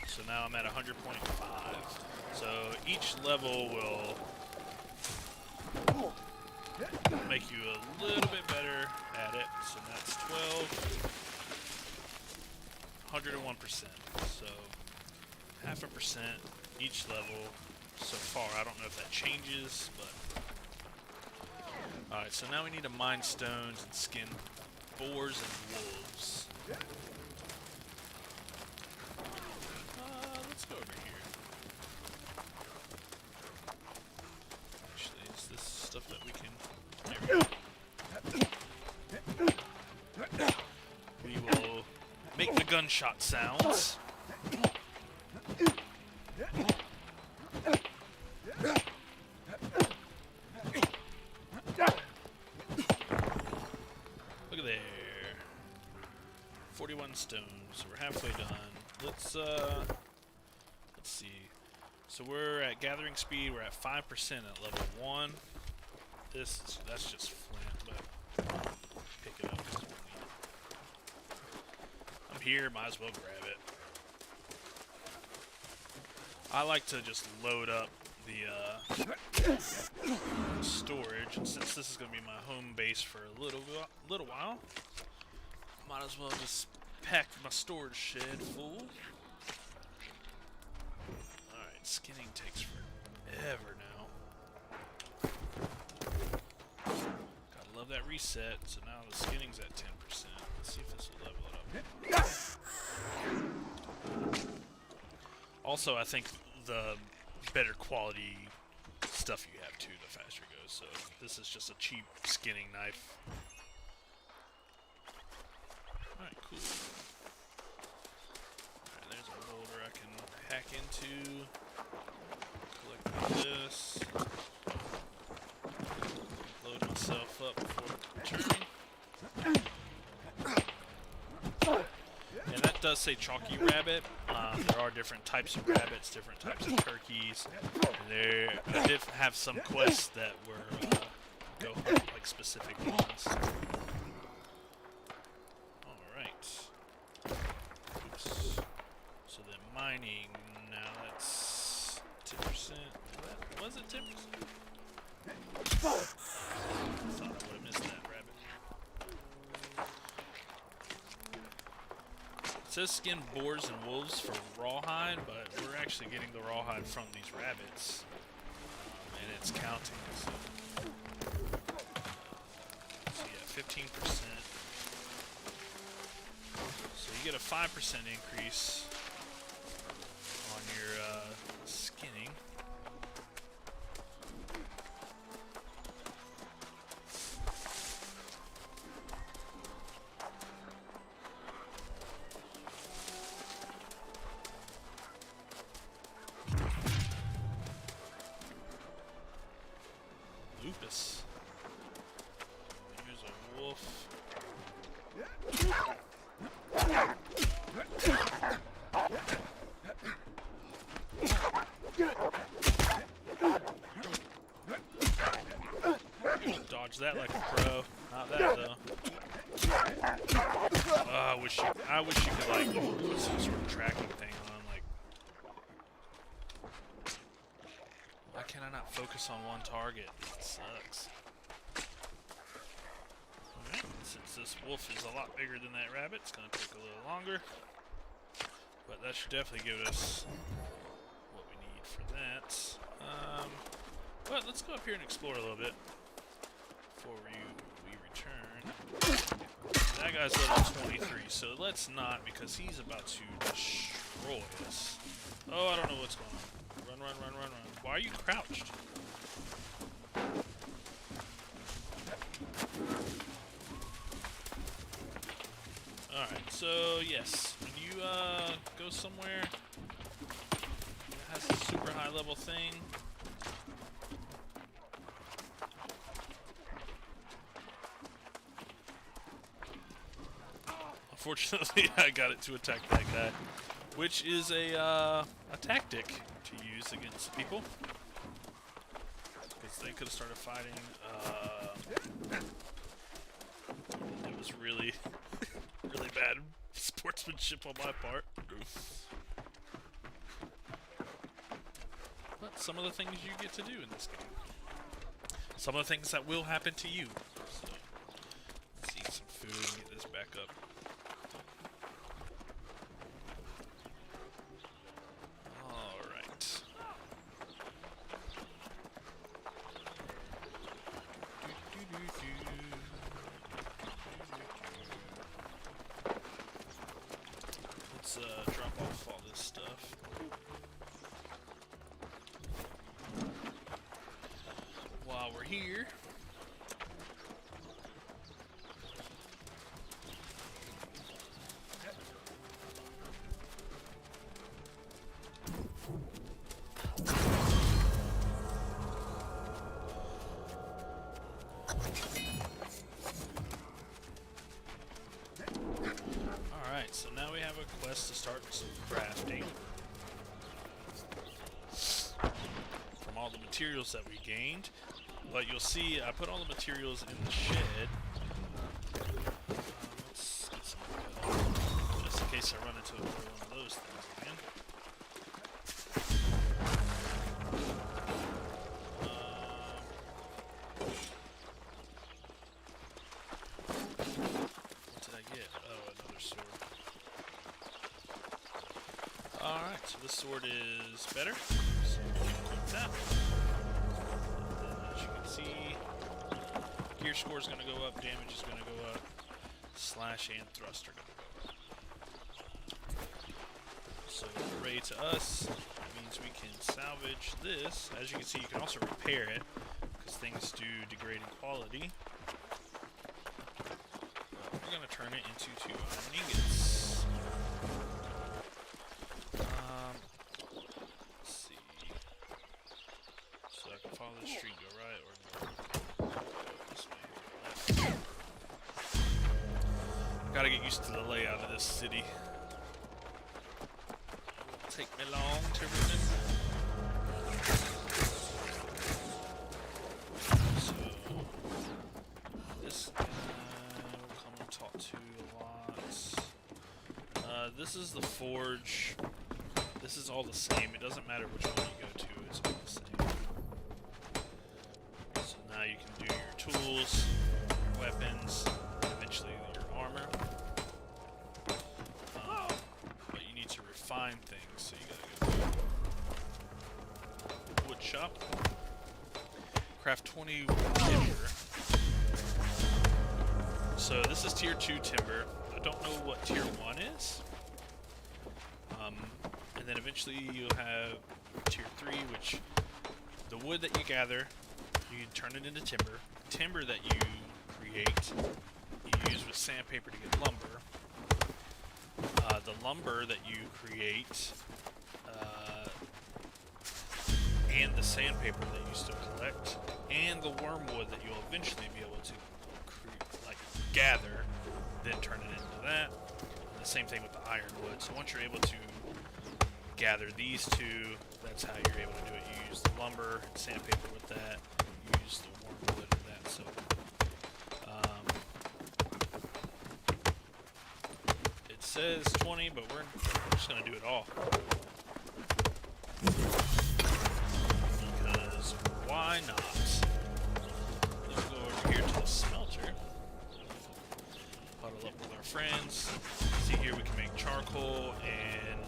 So now I'm at 100.5. So each level will make you a little bit better at it. So that's 101%. So 0.5% each level so far. I don't know if that changes, but alright, so now we need to mine stones and skin boars and wolves. Let's go over here. Actually, is this stuff that we can... There we go. We will make the gunshot sounds. Look at there. 41 stones. So we're halfway done. Let's see. So we're at gathering speed. We're at 5% at level 1. That's just flint, but pick it up 'cause we'll need it. I'm here. Might as well grab it. I like to just load up the storage, and since this is going to be my home base for a little while, might as well just pack my storage shed full. Alright, skinning takes forever now. Gotta love that reset, so now the skinning's at 10%. Let's see if this will level it up. Also, I think the better quality stuff you have too, the faster it goes. So this is just a cheap skinning knife. Alright, cool. Alright, there's a boulder I can hack into. Collect this. Load myself up before returning. And that does say chalky rabbit. There are different types of rabbits, different types of turkeys. And I did have some quests that were go hunt like specific ones. Alright. Oops. So then mining, now that's 10%. Was it 10%? I thought I would have missed that rabbit. It says skin boars and wolves for rawhide, but we're actually getting the rawhide from these rabbits. And it's counting. So yeah, 15%. So you get a 5% increase on your skinning. Lupus. Here's a wolf. Dodge that like a pro. Not that though. I wish you could like put some sort of tracking thing on. Like, why can I not focus on one target? It sucks. Alright, since this wolf is a lot bigger than that rabbit, it's gonna take a little longer. But that should definitely give us what we need for that. But let's go up here and explore a little bit before we return. That guy's level 23, so let's not, because he's about to destroy us. Oh, I don't know what's going on. Run, run, run, run, run. Why are you crouched? Alright, so yes, when you go somewhere that has a super high level thing, unfortunately I got it to attack that guy, which is a tactic to use against people, because they could have started fighting. It was really really bad sportsmanship on my part. But some of the things you get to do in this game. Some of the things that will happen to you. So, let's eat some food and get this back up. Alright. Let's drop off all this stuff. While we're here. Alright, so now we have a quest to start some crafting. From all the materials that we gained. But you'll see, I put all the materials in the shed. Let's get some just in case I run into one of those things again. What did I get? Oh, another sword. Alright, so this sword is better. So equip that. See, gear score is going to go up, damage is going to go up, slash and thrust are going to go up. So array to us means we can salvage this. As you can see, you can also repair it, because things do degrade in quality. We're going to turn it into 2 iron ingots. Let's see. So I can follow the street, go right or gotta get used to the layout of this city. It'll take me long to remember. So this guy will come and talk to a lot. This is the forge. This is all the same. It doesn't matter which one you go to, it's all the same. So now you can do your tools, your weapons, and eventually your armor. But you need to refine things, so you gotta go to wood shop. Craft 20 timber. So this is tier 2 timber. I don't know what tier 1 is. And then eventually you'll have tier 3, which the wood that you gather, you can turn it into timber. Timber that you create, you use with sandpaper to get lumber. The lumber that you create, and the sandpaper that you still collect, and the wormwood that you'll eventually be able to gather, then turn it into that. And the same thing with the ironwood. So once you're able to gather these two, that's how you're able to do it. You use the lumber and sandpaper with that. You use the wormwood with that. So it says 20, but we're just gonna do it all. Because why not? Let's go over here to the smelter. Huddle up with our friends. See here, we can make charcoal and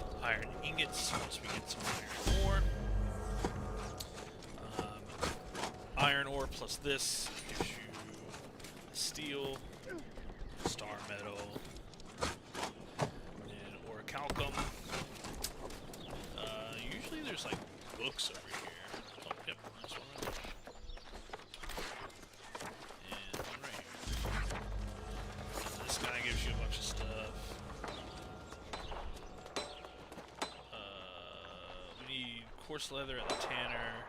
once we get some iron ore. Iron ore plus this gives you steel, star metal, and orichalcum. Usually there's like books over here. Oh, yep, there's one right there. And one right here. And this guy gives you a bunch of stuff. We need coarse leather at the tanner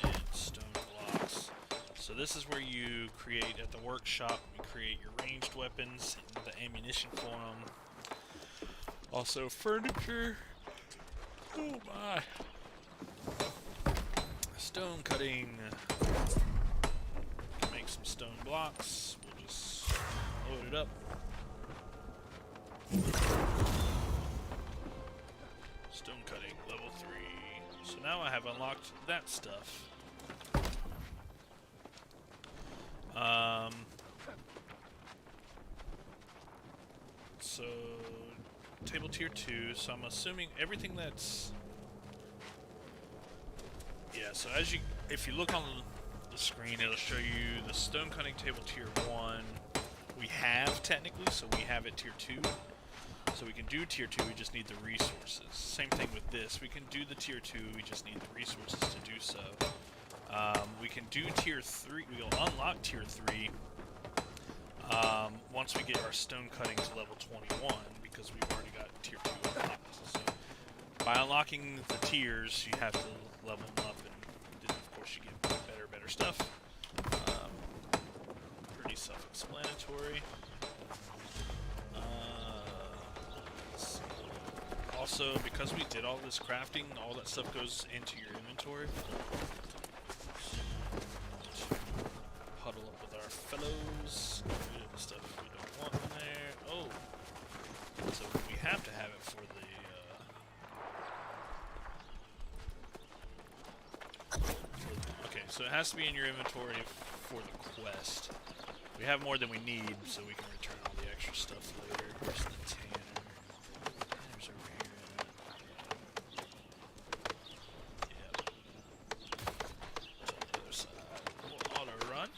and stone blocks. So this is where you create at the workshop. You create your ranged weapons and the ammunition for them. Also furniture. Oh my. Stone cutting. Make some stone blocks. We'll just load it up. Stone cutting, level 3. So now I have unlocked that stuff. So table tier 2, so I'm assuming everything that's... Yeah, so if you look on the screen, it'll show you the stone cutting table tier 1 we have technically, so we have it tier 2. So we can do tier 2, we just need the resources. Same thing with this, we can do the tier 2, we just need the resources to do so. We can do tier 3, we'll unlock tier 3 once we get our stone cutting to level 21, because we've already got tier 2 unlocked. So by unlocking the tiers, you have to level them up, and then of course you get better stuff. Pretty self-explanatory. Let's see. Also, because we did all this crafting, all that stuff goes into your inventory. Huddle up with our fellows. Get the stuff we don't want in there. Oh, so we have to have it for the. Okay, so it has to be in your inventory for the quest. We have more than we need, so we can return all the extra stuff later. Here's the tanner. Tanner's over here. Yep. On the other side. We'll auto run.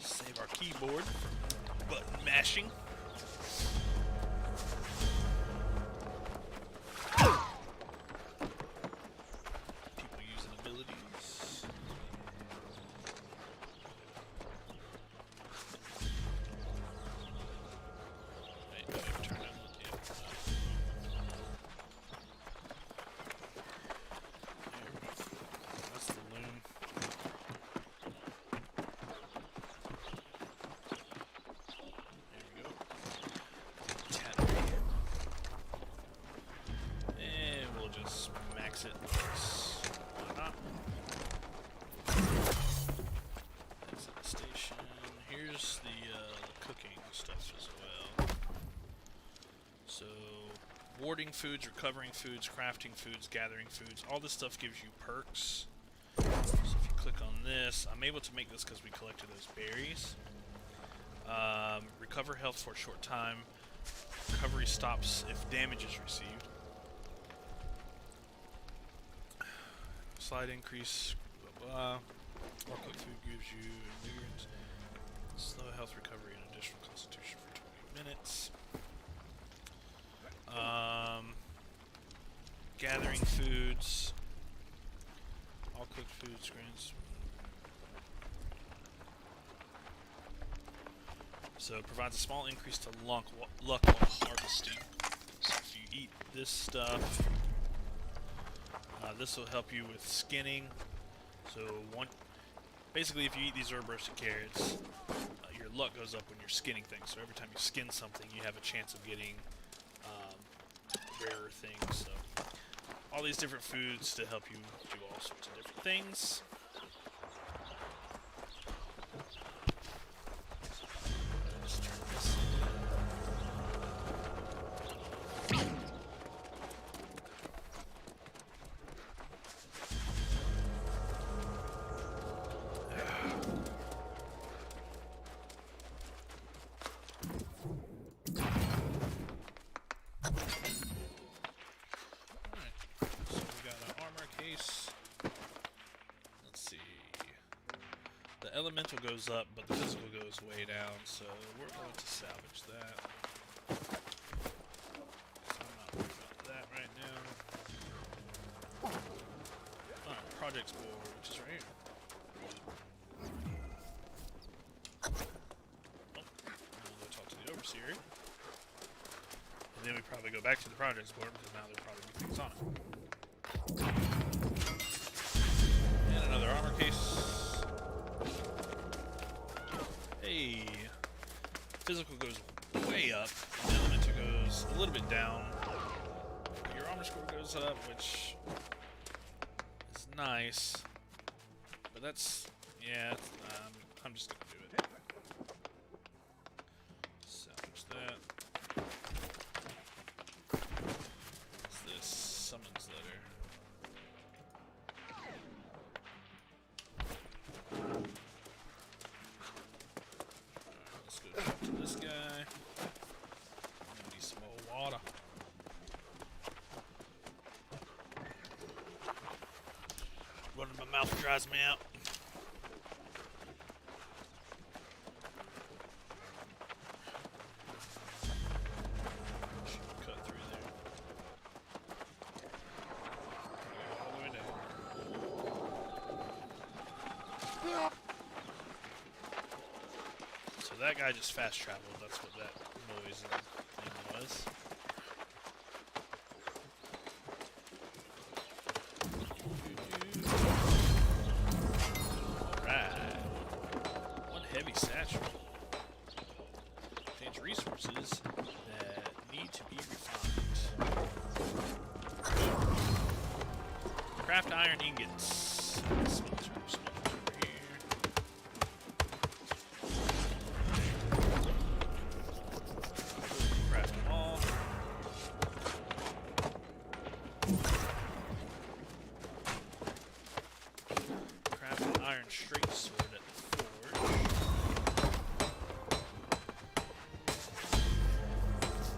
Just save our keyboard from button mashing. People using abilities. Wait, do I turn it on? Yeah. There we go. That's the loom. There we go. Tannery. And we'll just max it. Why not? Exit the station. Here's the cooking stuff as well. So, warding foods, recovering foods, crafting foods, gathering foods, all this stuff gives you perks. So if you click on this, I'm able to make this because we collected those berries. Recover health for a short time. Recovery stops if damage is received. Slight increase, blah blah. More cooked food gives you ingredients. Slow health recovery and additional constitution for 20 minutes. Gathering foods. All cooked foods grants. So it provides a small increase to luck while harvesting. So if you eat this stuff, this will help you with skinning. So basically if you eat these herb roasted carrots, your luck goes up when you're skinning things. So every time you skin something, you have a chance of getting rarer things. So all these different foods to help you do all sorts of different things. Let's turn this elemental goes up, but the physical goes way down, so we're going to salvage that. I'm not worried about that right now. Alright, projects board, which is right here. Oh, I'll go talk to the overseer. And then we probably go back to the projects board, because now there'll probably be things on it. And another armor case. Hey, physical goes way up, the elemental goes a little bit down. Your armor score goes up, which is nice, but that's, yeah, I'm just gonna do it. Salvage that. What's this? Summons letter. Let's go talk to this guy. I'm gonna need some more water. Running my mouth dries me out. Should cut through there. All the way down. So that guy just fast traveled. That's what that noise and thing was. Alright. One heavy satchel. Contains resources that need to be refined. Craft iron ingots. Smelter over here. Craft them all. Craft an iron straight sword at the forge.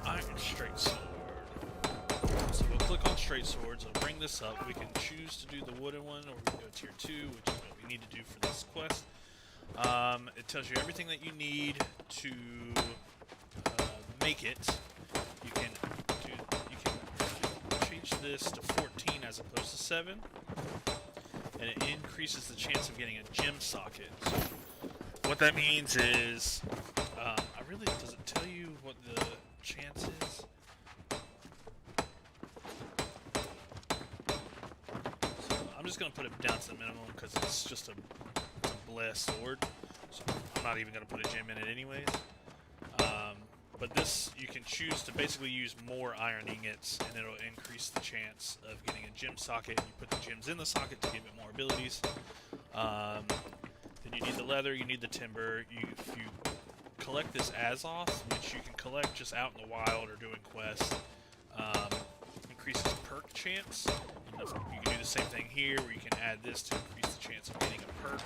Iron straight sword. So we'll click on straight swords. It'll bring this up. We can choose to do the wooden one, or we can go tier 2, which is what we need to do for this quest. It tells you everything that you need to make it. You can change this to 14 as opposed to 7, and it increases the chance of getting a gem socket. So what that means is, does it tell you what the chance is? So I'm just gonna put it down to the minimum because it's just a blessed sword. So I'm not even gonna put a gem in it anyways. But this, you can choose to basically use more iron ingots, and it'll increase the chance of getting a gem socket. You put the gems in the socket to give it more abilities. Then you need the leather, you need the timber. If you collect this Azoth, which you can collect just out in the wild or doing quests, increases perk chance. And you can do the same thing here, where you can add this to increase the chance of getting a perk.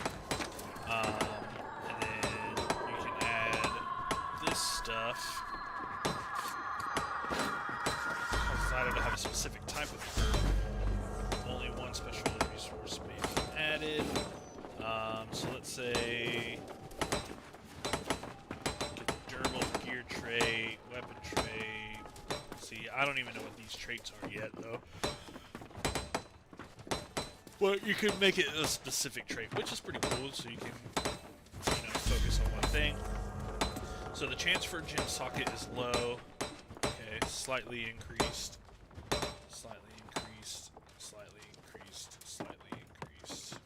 And then you can add this stuff. Decided to have a specific type of perk. Only one special resource may be added. So let's say get durable gear trait, weapon trait. See, I don't even know what these traits are yet, though. Well, you can make it a specific trait, which is pretty cool. So you can, focus on one thing. So the chance for a gem socket is low. Okay, slightly increased. Slightly increased. Slightly increased. Slightly increased.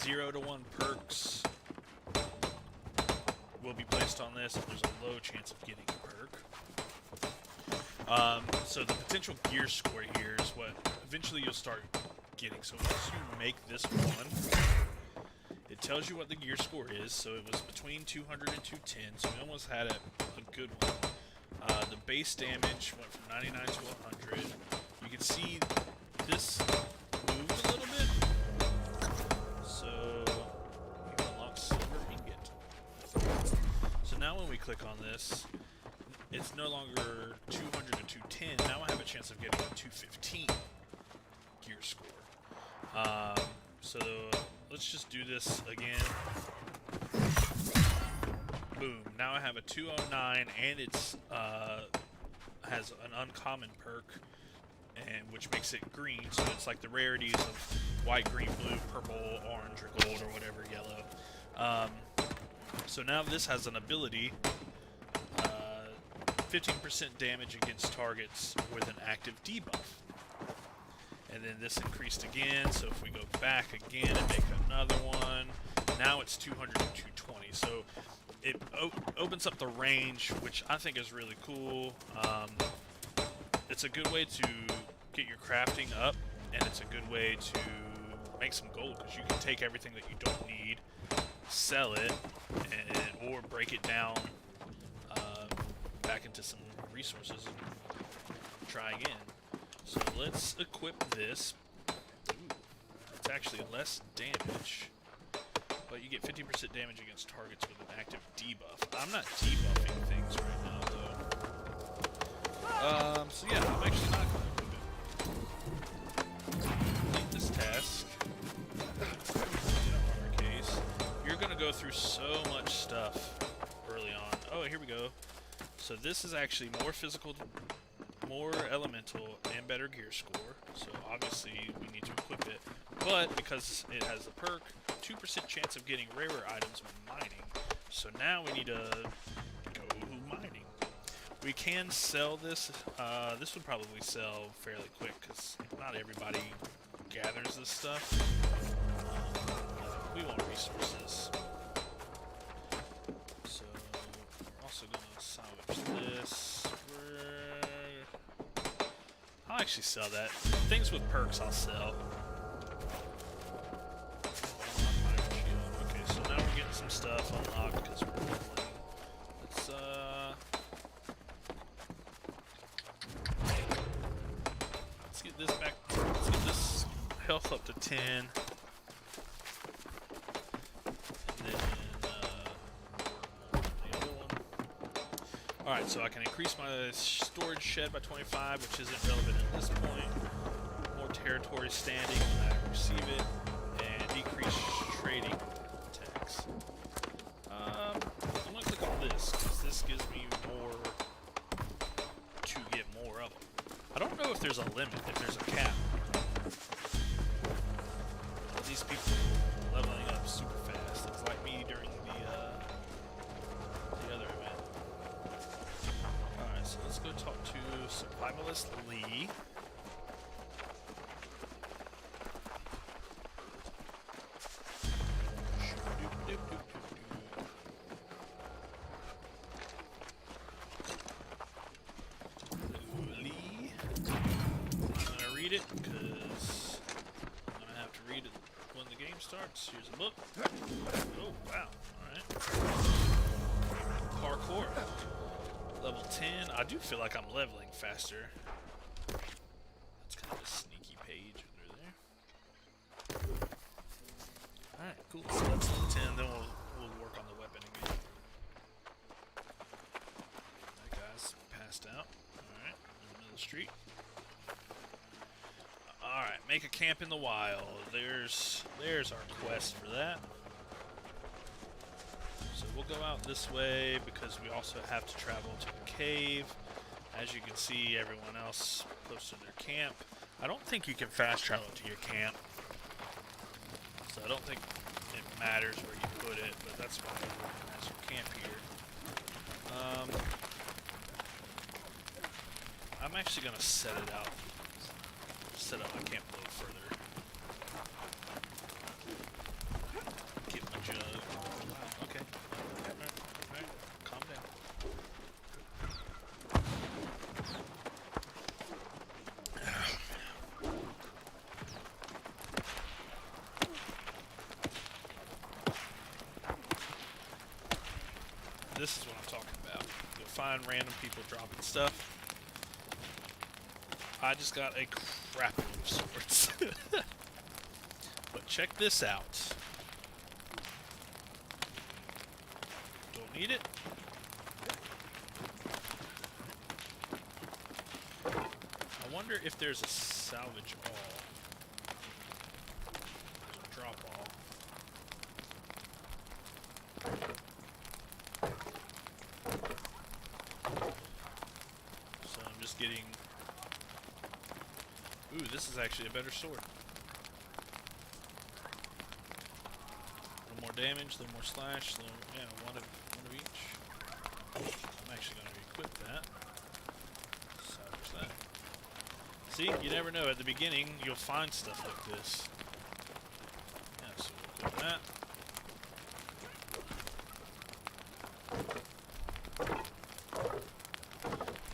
0 to 1 perks will be placed on this if there's a low chance of getting a perk. So the potential gear score here is what eventually you'll start getting. So once you make this one, it tells you what the gear score is. So it was between 200 and 210, so we almost had a good one. The base damage went from 99 to 100. You can see this moved a little bit. So you unlock silver ingot. So now when we click on this, it's no longer 200 to 210. Now I have a chance of getting a 215 gear score. So let's just do this again. Boom. Now I have a 209, and it's has an uncommon perk, and which makes it green. So it's like the rarities of white, green, blue, purple, orange, or gold, or whatever, yellow. So now this has an ability, 15% damage against targets with an active debuff. And then this increased again, so if we go back again and make another one, now it's 200 and 220. So it opens up the range, which I think is really cool. It's a good way to get your crafting up, and it's a good way to make some gold, because you can take everything that you don't need, sell it, or break it down back into some resources and try again. So let's equip this. Ooh, it's actually less damage, but you get 50% damage against targets with an active debuff. I'm not debuffing things right now, though. So yeah, I'm actually not going to equip it. Complete this task. In our case, you're going to go through so much stuff early on. Oh, here we go. So this is actually more physical, more elemental, and better gear score. So obviously we need to equip it. But because it has a perk, 2% chance of getting rarer items when mining. So now we need to go mining. We can sell this. This would probably sell fairly quick because not everybody gathers this stuff. We want resources. So we're also going to salvage this. I'll actually sell that. Things with perks I'll sell. Okay, so now we're getting some stuff unlocked because we're leveling. Let's get this back. Let's get this health up to 10. And then the other one. Alright, so I can increase my storage shed by 25, which isn't relevant at this point. More territory standing when I receive it. And decrease trading tax. I'm going to click on this, because this gives me more to get more of them. I don't know if there's a limit, if there's a cap. These people leveling up super fast. It's like me during the other event. Alright, so let's go talk to Survivalist Lee. Lee. I'm gonna read it because I'm gonna have to read it when the game starts. Here's a book. Oh wow! All right. Parkour. Level 10. I do feel like I'm leveling faster. That's kind of a sneaky page under there. Alright, cool. So that's level 10, then we'll work on the weapon again. That guy's passed out. Alright, in the middle of the street. Alright, make a camp in the wild. There's our quest for that. So we'll go out this way because we also have to travel to the cave. As you can see, everyone else posted their camp. I don't think you can fast travel to your camp. So I don't think it matters where you put it, but that's why everyone has your camp here. I'm actually going to set it out. Set up my camp a little further. Get my jug. Wow, okay. Alright, calm down. This is what I'm talking about. You'll find random people dropping stuff. I just got a crap load of swords. But check this out. Don't need it. I wonder if there's a salvage all. There's a drop all. just getting... Ooh, this is actually a better sword. A little more damage, a little more slash, yeah, one of each. I'm actually going to equip that. Salvage that. See, you never know. At the beginning, you'll find stuff like this. Yeah, so we'll equip that.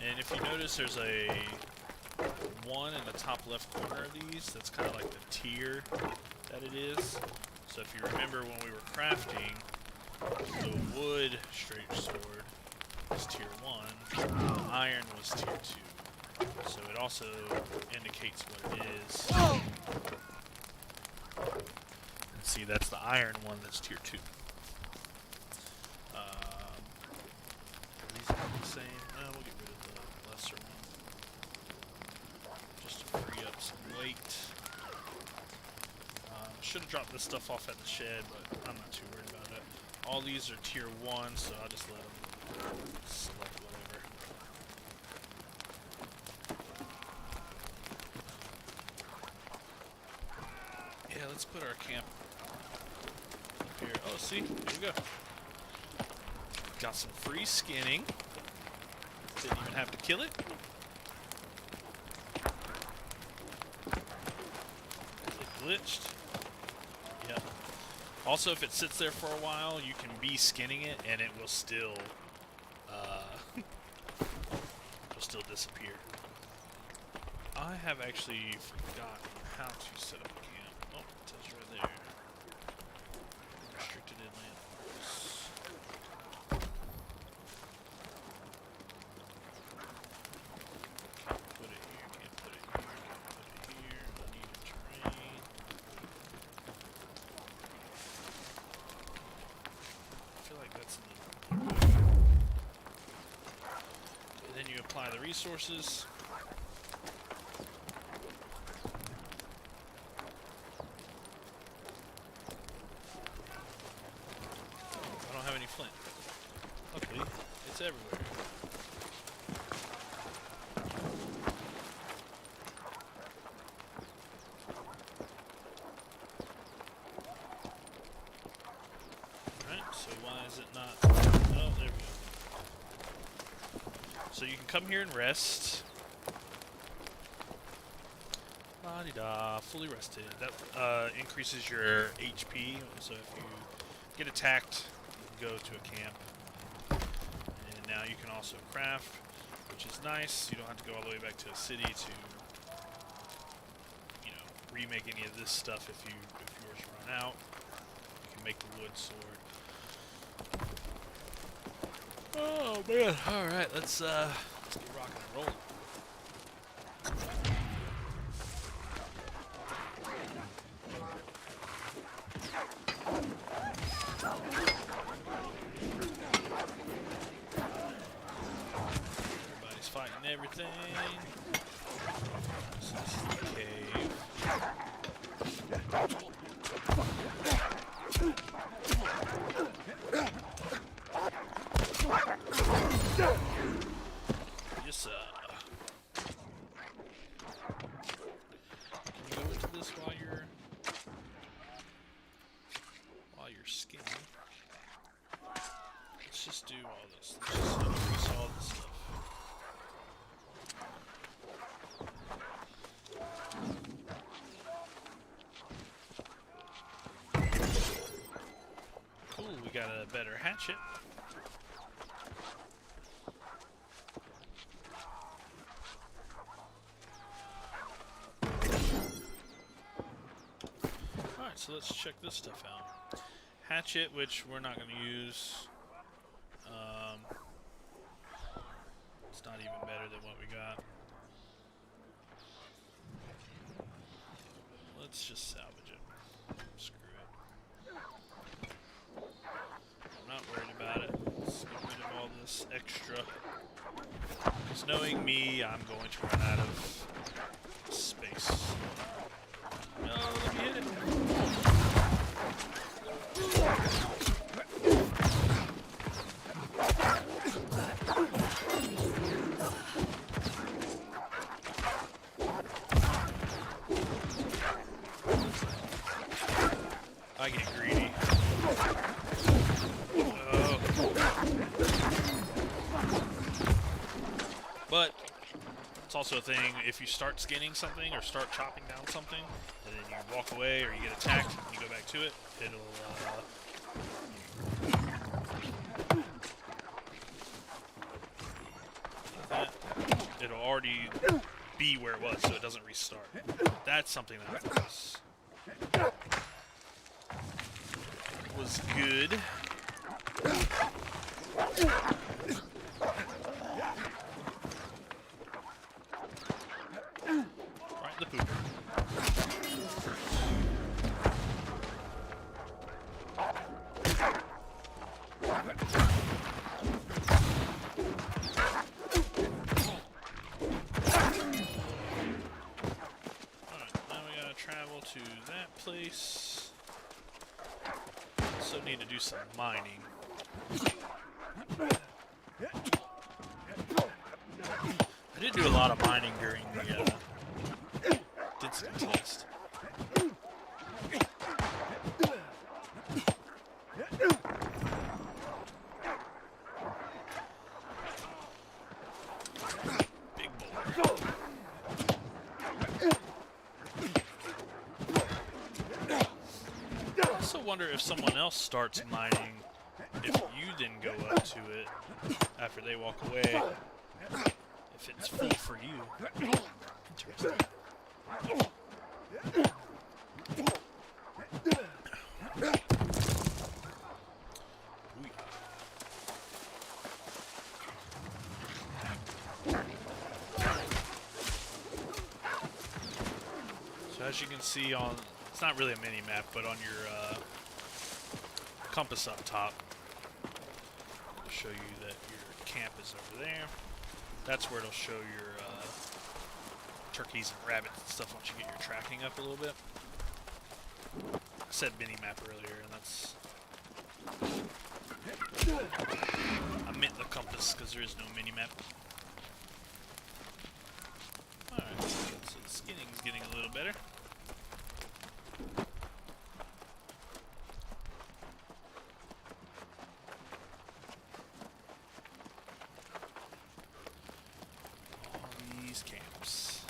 And if you notice, there's a one in the top left corner of these. That's kind of like the tier that it is. So if you remember when we were crafting, the wood straight sword was tier 1, the iron was tier 2. So it also indicates what it is. And see, that's the iron one that's tier 2. Are these all the same? No, we'll get rid of the lesser one. Just to free up some weight. Should have dropped this stuff off at the shed, but I'm not too worried about it. All these are tier 1, so I'll just let them select whatever. Yeah, let's put our camp up here. Oh, see? Here we go. Got some free skinning. Didn't even have to kill it. Is it glitched? Yep. Also, if it sits there for a while, you can be skinning it, and it will still, disappear. I have actually forgotten how to set up a camp. Oh, it tells you right there. Restricted inland force. Can't put it here, can't put it here, can't put it here. Uneven terrain. I feel like that's an and then you apply the resources. I don't have any flint. Luckily, it's everywhere. Alright, so why is it not... Oh, there we go. So you can come here and rest. La-di-da, fully rested. That increases your HP, so if you get attacked, you can go to a camp. And now you can also craft, which is nice. You don't have to go all the way back to a city to, you know, remake any of this stuff if yours run out. You can make the wood sword. Oh man! All right, let's get rocking and rolling. Everybody's fighting everything. So this is the cave. Yes, sir. Can you go into this while you're skinning? Let's just do all this. Let's just increase all this stuff. Cool, we got a better hatchet. So let's check this stuff out. Hatchet, which we're not going to use. It's not even better than what we got. Let's just salvage it. Screw it. I'm not worried about it. Let's get rid of all this extra. Because knowing me, I'm going to run out of space. No, let me hit it. I get greedy. Oh. But it's also a thing, if you start skinning something or start chopping down something, and then you walk away or you get attacked and you go back to it, it'll already be where it was, so it doesn't restart. That's something that I thought was good. Right in the pooper. To that place. Also need to do some mining. I did do a lot of mining during the density test. Big boulder. I also wonder if someone else starts mining, if you then go up to it after they walk away, if it's full for you. Interesting. So as you can see on, it's not really a mini map, but on your compass up top, it'll show you that your camp is over there. That's where it'll show your turkeys and rabbits and stuff once you get your tracking up a little bit. I said mini map earlier, and that's... I meant the compass, because there is no mini map. Alright, so the skinning's getting a little better. Camps.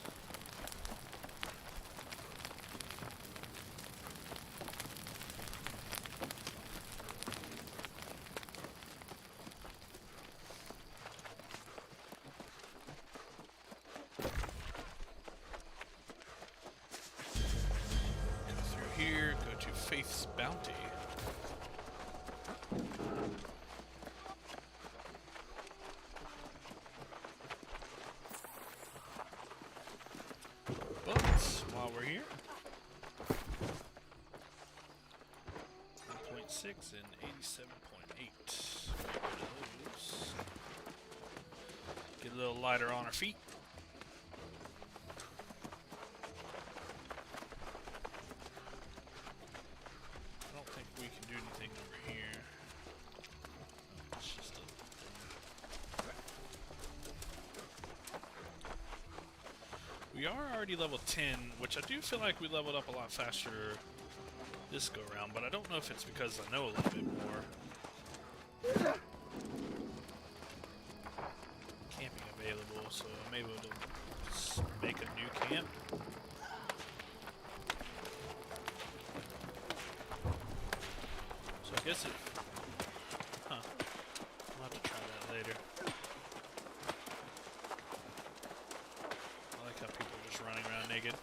Go through here, go to Faith's Bounty. While we're here, 1.6 and 87.8. Get a little lighter on our feet. I don't think we can do anything over here. It's just a thing. We are already level 10, which I do feel like we leveled up a lot faster this go around, but I don't know if it's because I know a little bit more. Camping available, so I'm able to make a new camp. So I guess it... Huh. I'll have to try that later. I like how people are just running around naked.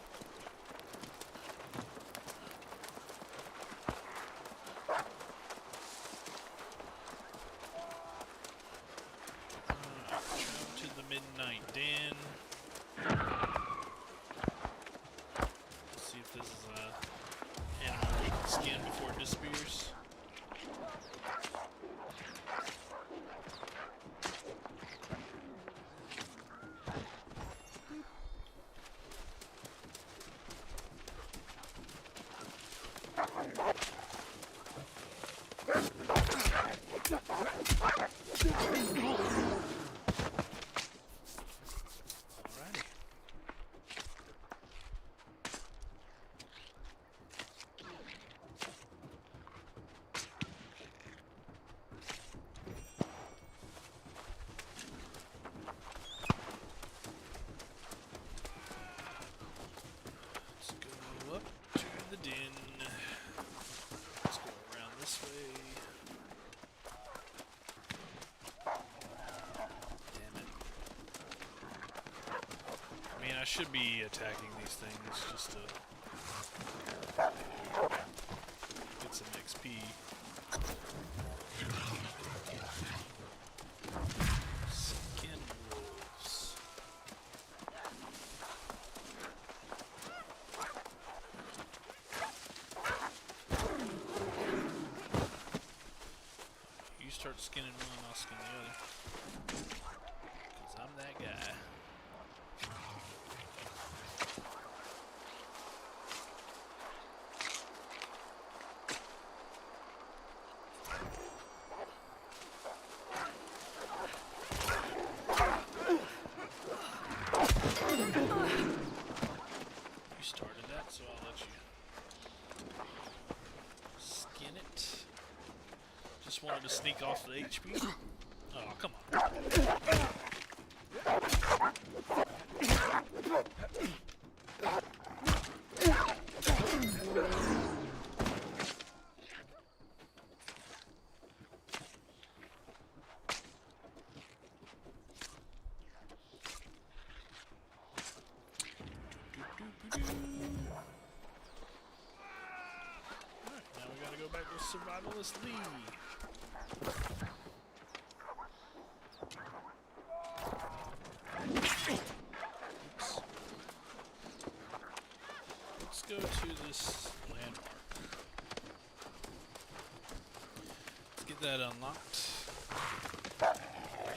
Travel to the Midnight Den. Let's see if this is a animal we can skin before it disappears. should be attacking these things just to get some XP. Skin wolves. You start skinning one, I'll skin the other. 'Cause I'm that guy. You started that, so I'll let you skin it. Just wanted to sneak off the HP. Oh, come on. Alright, now we gotta go back to Survivalist Lee. Oops. Let's go to this landmark. Let's get that unlocked.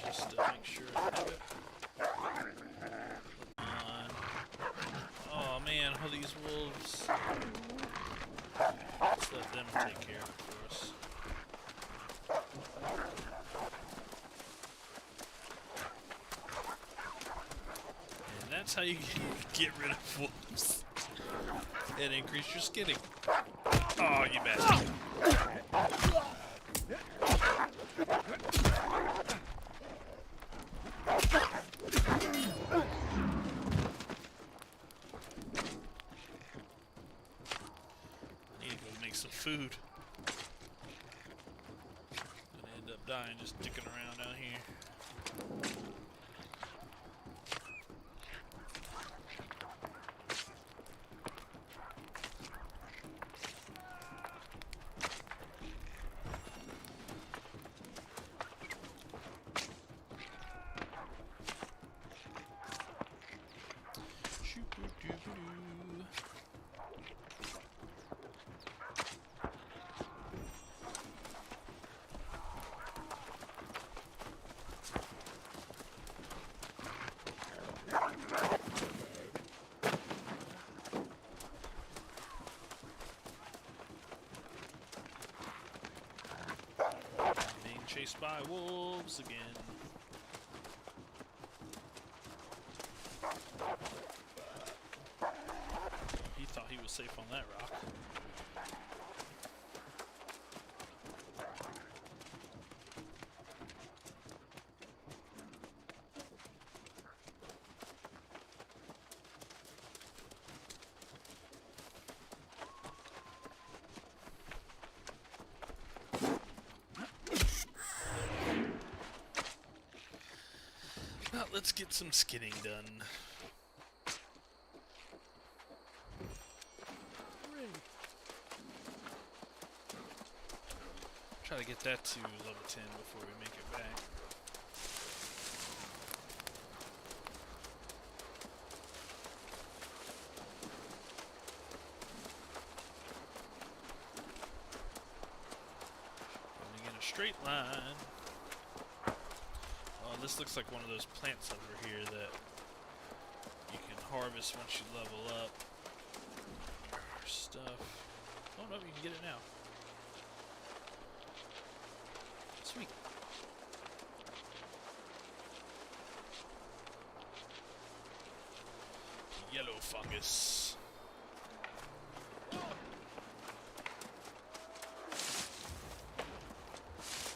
Just to make sure I have it. Oh man, all these wolves. Let's let them take care of it for us. And that's how you get rid of wolves. And increase your skinning. Oh, you bastard. Some food. Gonna end up dying just dicking around out here. Shoo-doo-doo-doo. Chased by wolves again. He thought he was safe on that rock. Well, let's get some skinning done. Try to get that to level 10 before we make it back. Going in a straight line. This looks like one of those plants over here that you can harvest once you level up your stuff. Oh no, you can get it now. Sweet. Yellow fungus.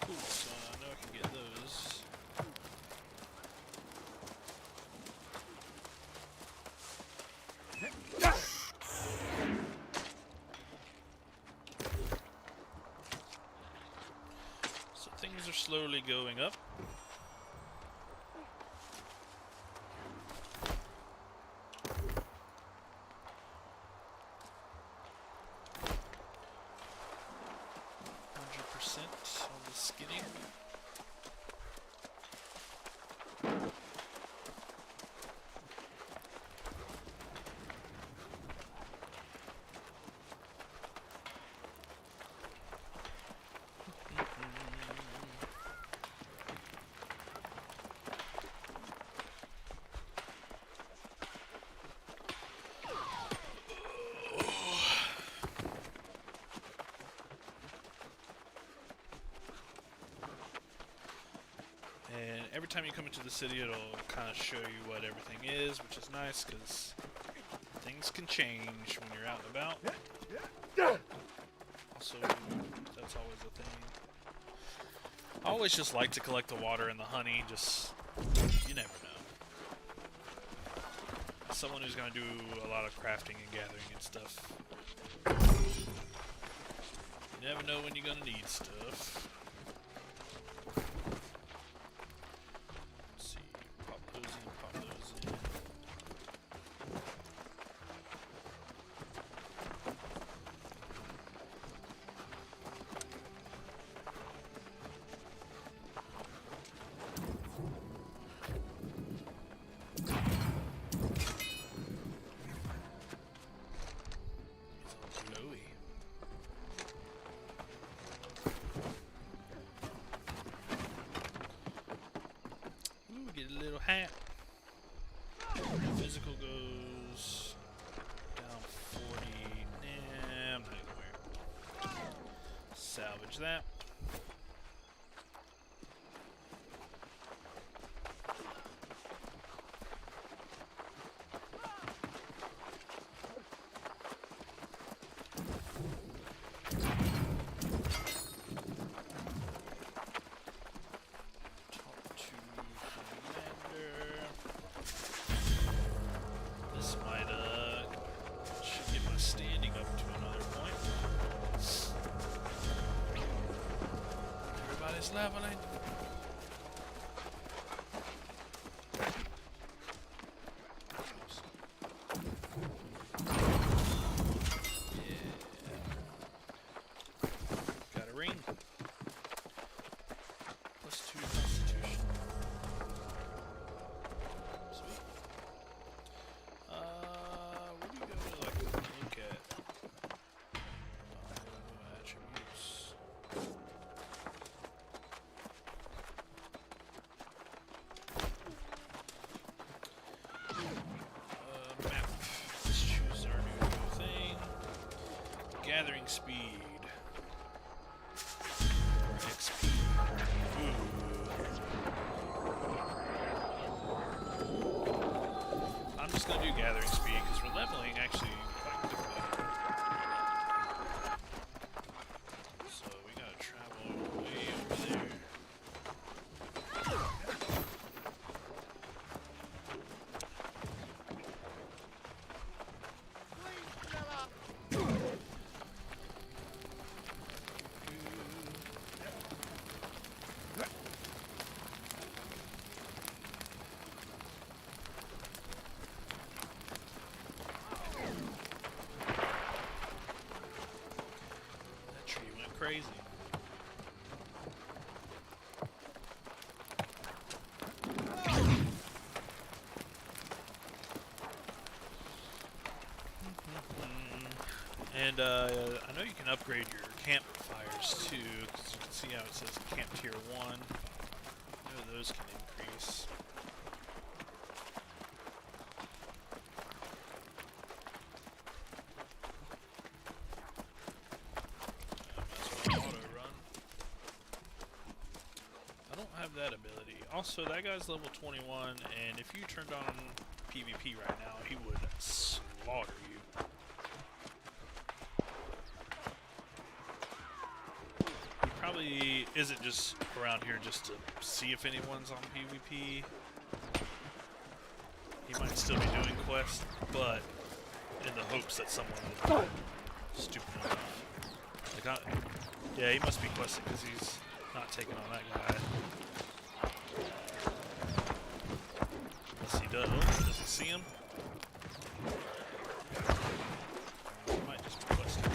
Cool, so I know I can get those. Things are slowly going up. time you come into the city, it'll kind of show you what everything is, which is nice because things can change when you're out and about. Also, that's always a thing. I always just like to collect the water and the honey, just, you never know. As someone who's going to do a lot of crafting and gathering and stuff, you never know when you're going to need stuff. Let's see, pop those in, pop those in. Get a little hat. Physical goes down 40. Nah, I'm not gonna wear it. Salvage that. Leveling. Yeah. Got a ring. +2 constitution. Sweet. What do you go to like look at? Attributes. Gathering speed. XP. Ooh. I'm just gonna do gathering speed because we're leveling actually quite quickly. So we gotta travel way over there. Crazy. And I know you can upgrade your campfires too, because you can see how it says camp tier 1. I know those can increase. That ability. Also, that guy's level 21, and if you turned on PvP right now, he would slaughter you. He probably isn't just around here just to see if anyone's on PvP. He might still be doing quests, but in the hopes that someone would be stupid enough. Like, yeah, he must be questing because he's not taking on that guy. Unless he does. Does he see him? He might just be questing.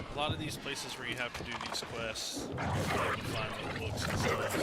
A lot of these places where you have to do these quests, you have to find the books and stuff.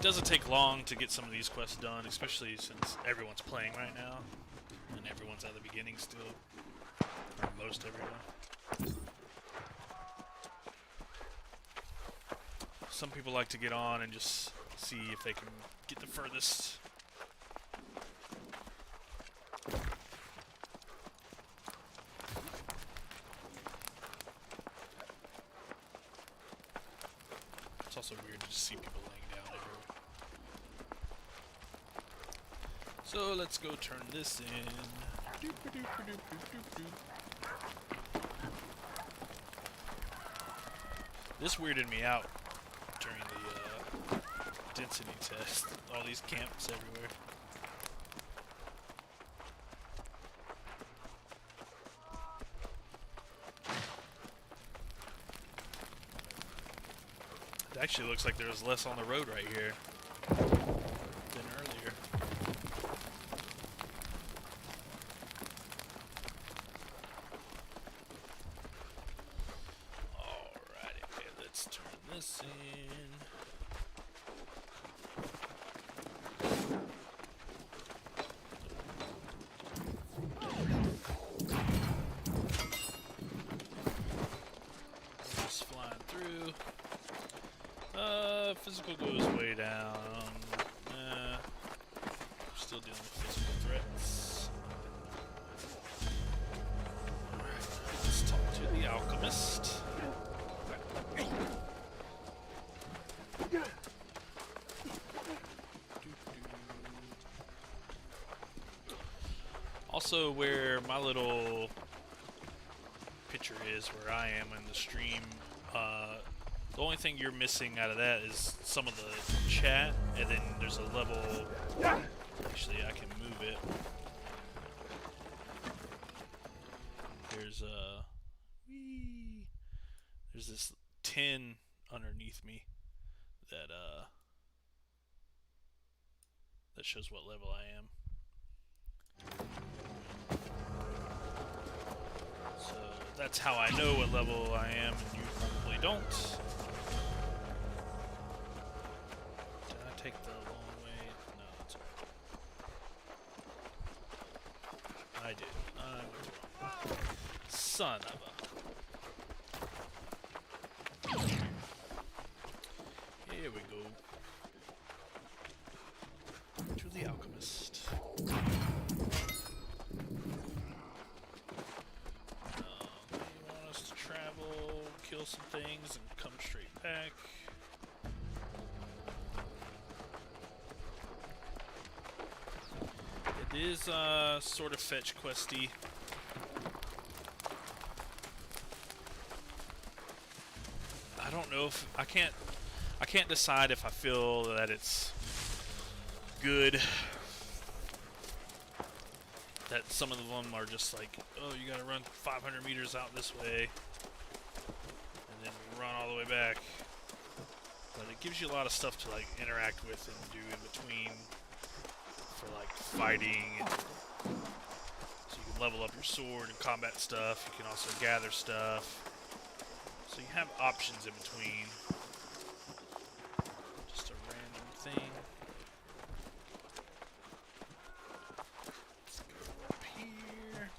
doesn't take long to get some of these quests done, especially since everyone's playing right now. And everyone's at the beginning still. Or most everyone. Some people like to get on and just see if they can get the furthest. It's also weird to just see people laying down everywhere. So let's go turn this in. This weirded me out during the density test. All these camps everywhere. It actually looks like there's less on the road right here than earlier. Alrighty, okay, let's turn this in. Just flying through. Physical goes way down. Still dealing with physical threats. Alright, let's talk to the alchemist. Also, where my little picture is, where I am in the stream, the only thing you're missing out of that is some of the chat, and then there's a level. Actually, I can move it. There's there's this tin underneath me that that shows what level I am. So that's how I know what level I am, and you probably don't. Did I take the long way? No, that's okay. I did. I went wrong. Son of a... Here we go. To the alchemist. They want us to travel, kill some things, and come straight back. It is sort of fetch questy. I don't know if I can't decide if I feel that it's good. That some of them are just like, oh, you gotta run 500 meters out this way, and then run all the way back. But it gives you a lot of stuff to like interact with and do in between for like fighting. And so you can level up your sword and combat stuff. You can also gather stuff. So you have options in between. Just a random thing. Let's go up here.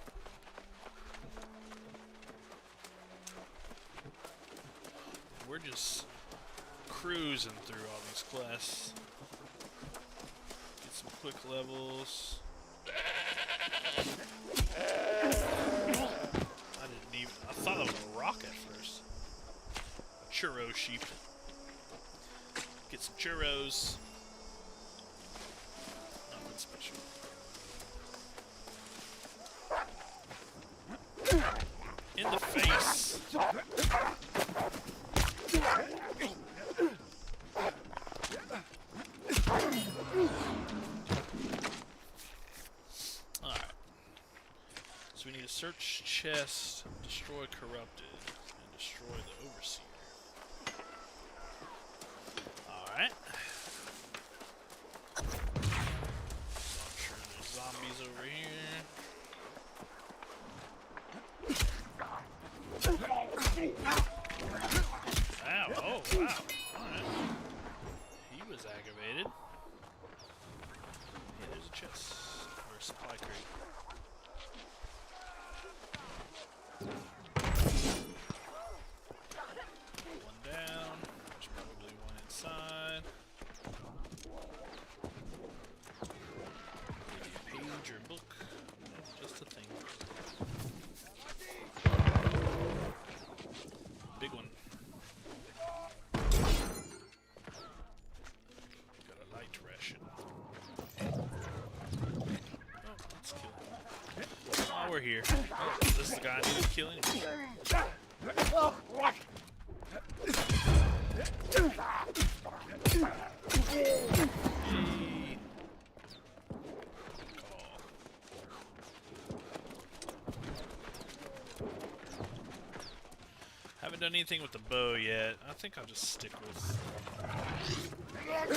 We're just cruising through all these quests. Get some quick levels. I thought that was a rock at first. Churro sheep. Get some churros. Nothing special. In the face. Alright. So we need to search chest, destroy corrupted, and destroy the overseer. Alright. So I'm sure there's zombies over here. Ow, oh wow. Alright. He was aggravated. inside. Maybe a page or a book. Just a thing. Big one. Got a light ration. Oh, let's kill him. While we're here. Oh, this is the guy I need to kill anyway. Yay. Call. Haven't done anything with the bow yet. I think I'll just stick with... That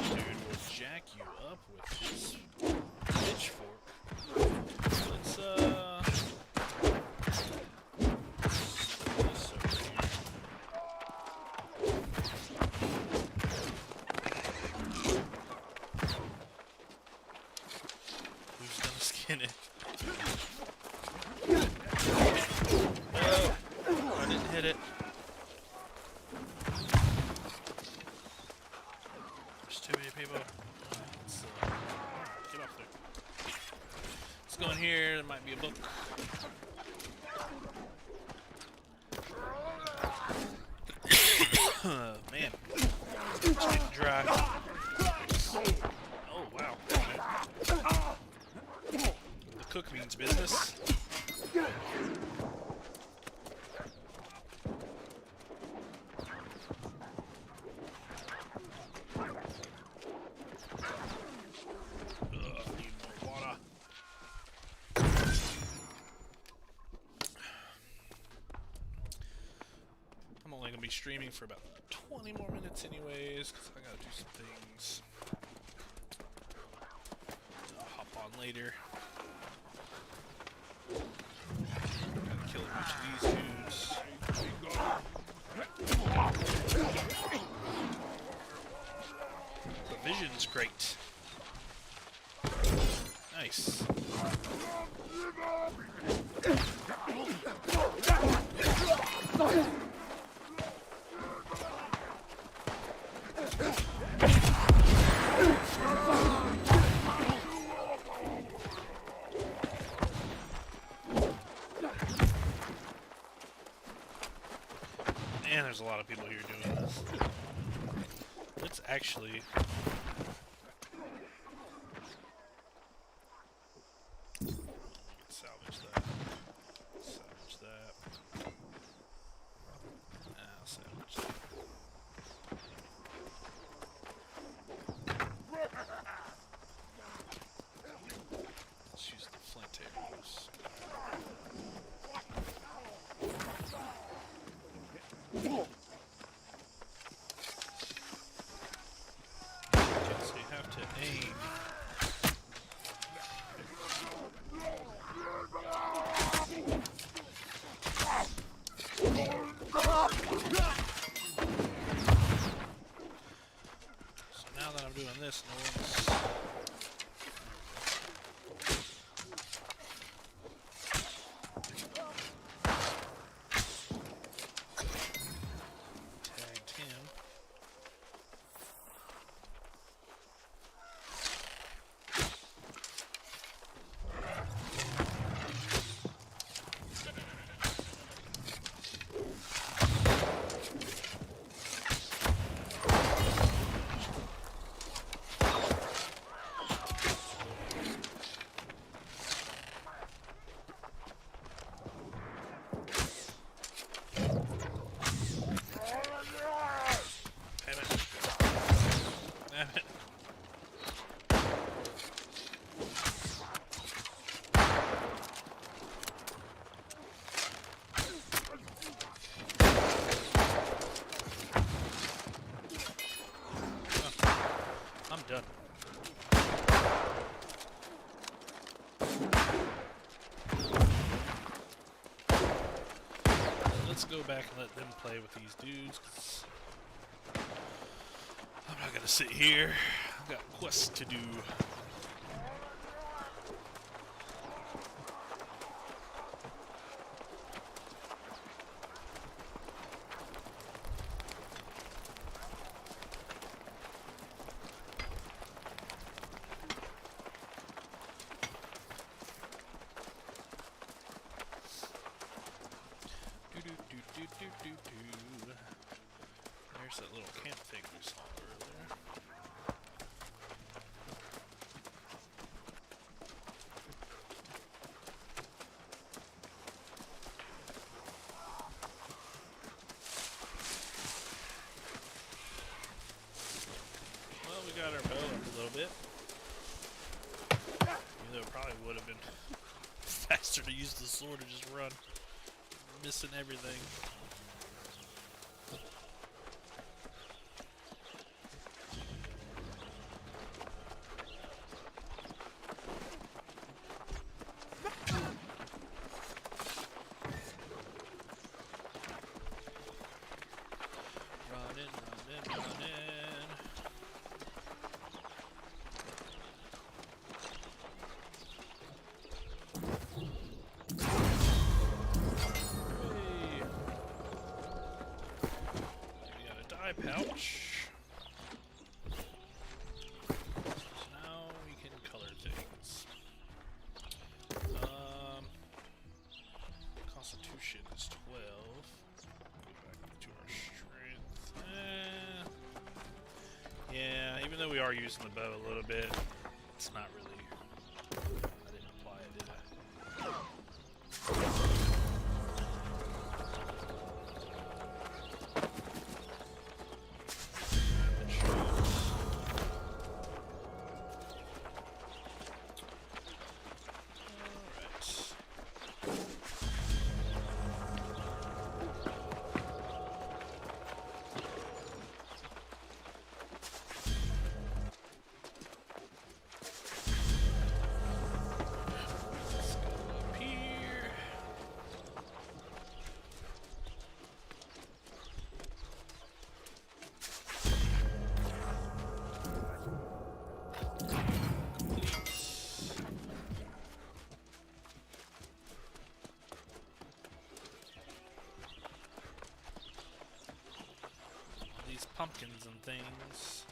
dude will jack you up with his pitchfork. Let's, this over here. Who's gonna skin it? Oh! I didn't hit it. There's too many people. Let's, get off there. Let's go in here. There might be a book. Man. It's getting dry. Oh, wow. The cook means business. Need more water. I'm only going to be streaming for about 20 more minutes anyways, because I got to do some things. I'll hop on later. Gotta kill a bunch of these dudes. Provisions crate. Nice. And there's a lot of people here doing this. Let's actually... salvage that. Salvage that. I'll salvage that. Let's use the flint arrows. Okay, so you have to aim. So now that I'm doing this, no one's... tagged him. Damn it. Damn it. I'm done. Let's go back and let them play with these dudes, 'cause I'm not gonna sit here. I've got quests to do. There's that little camp thing we saw earlier. Well, we got our bow up a little bit. Even though it probably would have been faster to use the sword and just run. Missing everything. Running, running, running. Hey. We got a dye pouch. So now we can color things. Constitution is 12. Go back to our strength. Yeah, even though we are using the bow a little bit, it's not really. I didn't apply it, did I? Let's go up here. These pumpkins and things.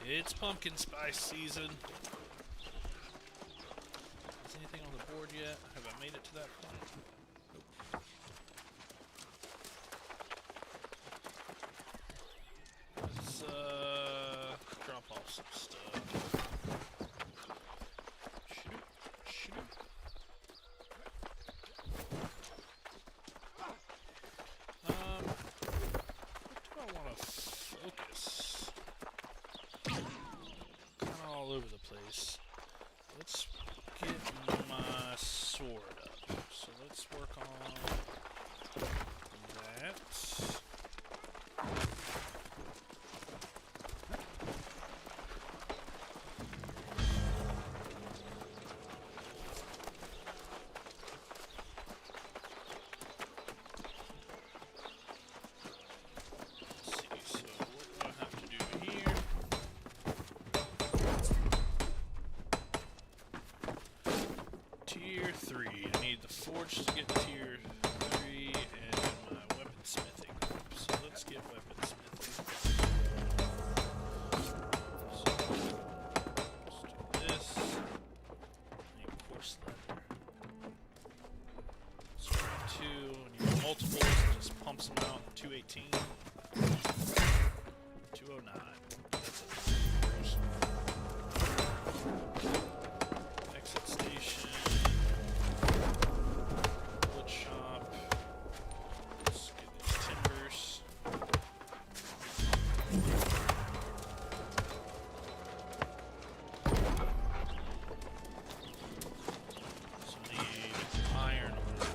It's pumpkin spice season. Is anything on the board yet? Have I made it to that point? Nope. Let's drop off some stuff. Shoot, shoot. What do I want to focus? Kind of all over the place. Let's get my sword up. So let's work on that. Let's see, so what do I have to do here? Tier 3. I need the forge to get to tier 3 and my weaponsmithing. So let's get weaponsmithing. So let's do this. I need coarse leather. So 2, and you have multiples, it just pumps them out. 218. 209. That's it. Exit station. Wood shop. Let's get these timbers. So need iron ore.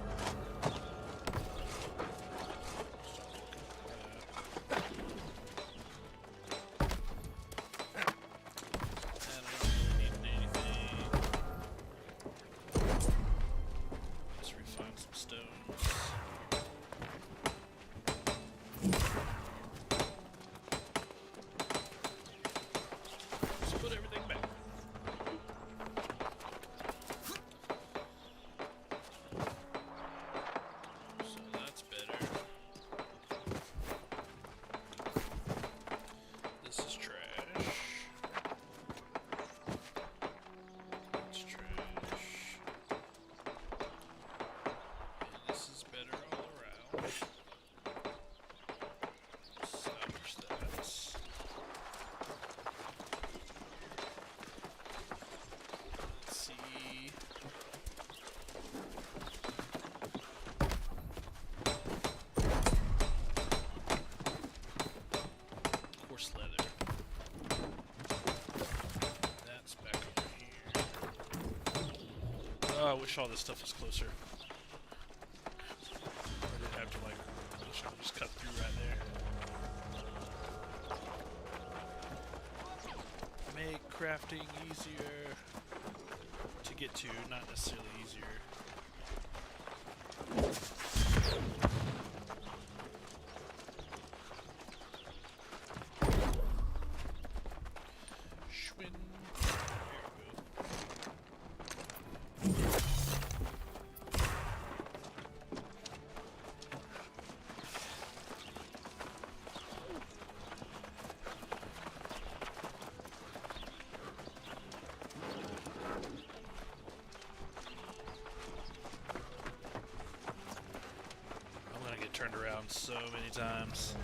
And I don't really need anything. Let's refine some stones. Let's put everything back. So that's better. This is trash. It's trash. And this is better all around. wish all this stuff was closer. I didn't have to like, I wish I could just cut through right there. Make crafting easier to get to, not necessarily easier. Schwinn. There we go. I'm gonna get turned around so many times.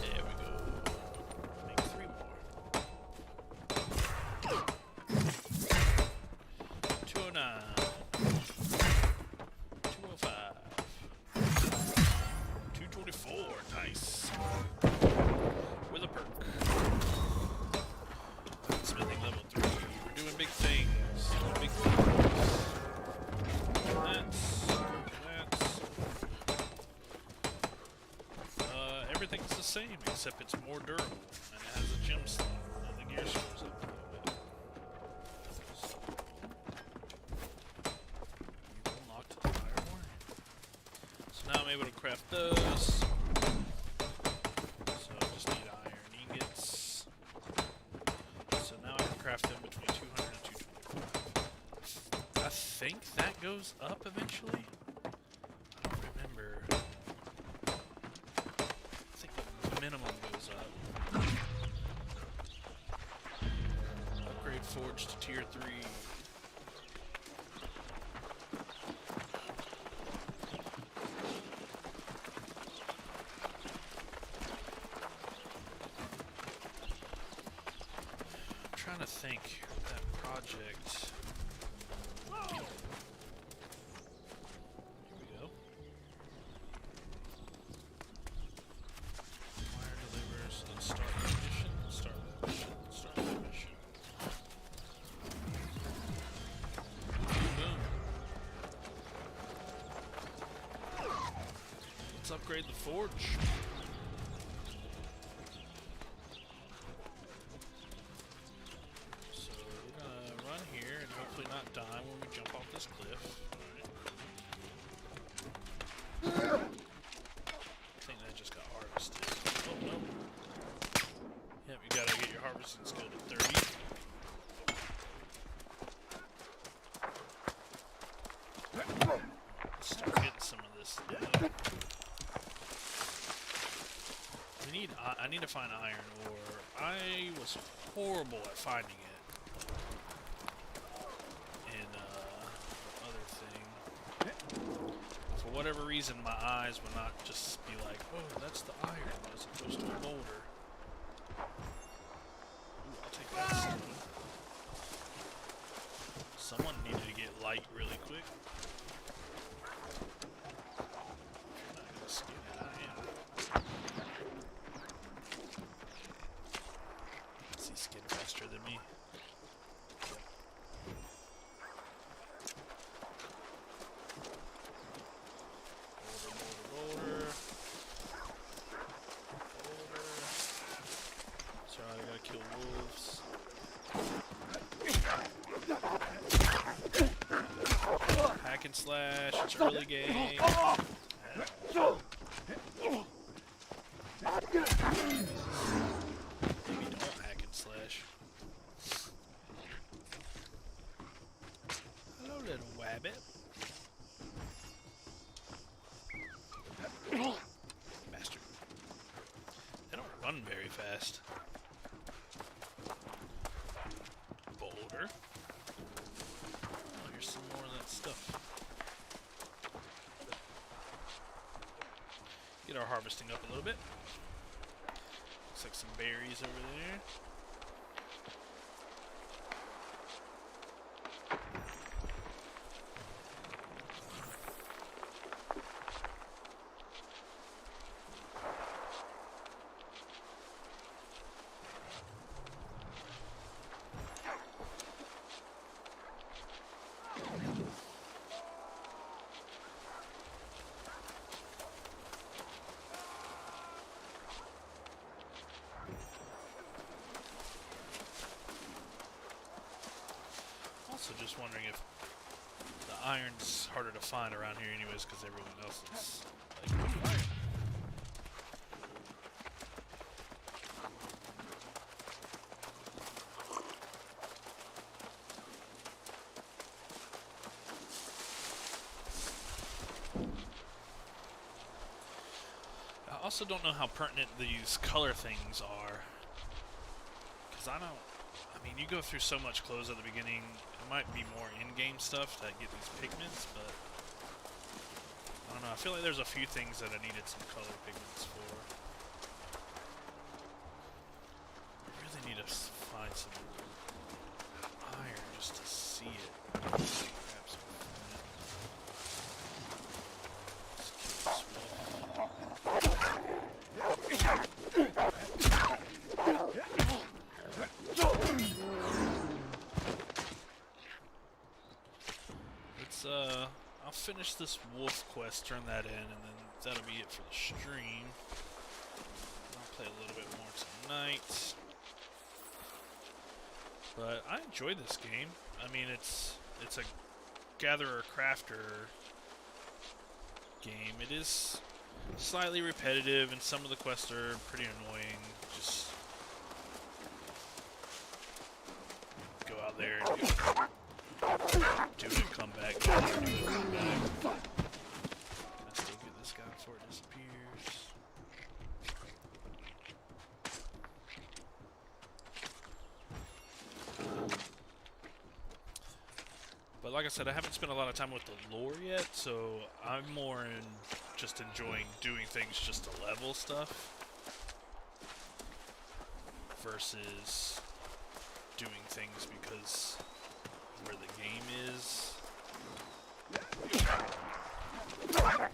There we go. Make 3 more. 209. 205. 224. Nice. With a perk. Smithing level 3. We're doing big things. Doing big things. Everything's the same except it's more durable and it has a gem slot and the gear scrolls up a little bit. You unlocked the iron ore. So now I'm able to craft those. So I just need iron ingots. So now I can craft them between 200 and 225. I think that goes up eventually. I don't remember. I think the minimum goes up. Upgrade forge to tier 3. I'm trying to think that project. Here we go. Wire delivers. Let's start the mission. Start that mission. Start that mission. Boom. Let's upgrade the forge. So we're gonna run here and hopefully not die when we jump off this cliff. Alright. I think that just got harvested. Oh no. Yep, you gotta get your harvesting skill to 30. Let's start getting some of this. I need to find iron ore. I was horrible at finding it. In the other thing. For whatever reason, my eyes would not just be like, oh, that's the iron as opposed to a boulder. Ooh, I'll take that stone. Someone needed to get light really quick. If you're not gonna skin it, I am. Is he skin faster than me? Yep. Boulder. Sorry, I gotta kill wolves. Hack and slash, it's early game. Maybe don't hack and slash. Hello, little wabbit. Bastard. They don't run very fast. Boulder. Oh, here's some more of that stuff. Get our harvesting up a little bit. Looks like some berries over there. just wondering if the iron's harder to find around here anyways, because everyone else is like fire. I also don't know how pertinent these color things are. Because I mean, you go through so much clothes at the beginning, it might be more in-game stuff to get these pigments, but I don't know, I feel like there's a few things that I needed some color pigments for. I really need to find some iron just to see it. Grab some from it. Let's kill this wolf. I'll finish this wolf quest, turn that in, and then that'll be it for the stream. I'll play a little bit more tonight. But I enjoyed this game. I mean, it's a gatherer-crafter game. It is slightly repetitive, and some of the quests are pretty annoying. Just go out there and do it, come back, do it, come back. Can I still get this guy before it disappears? But like I said, I haven't spent a lot of time with the lore yet, so I'm more in just enjoying doing things just to level stuff versus doing things because where the game is. Come on.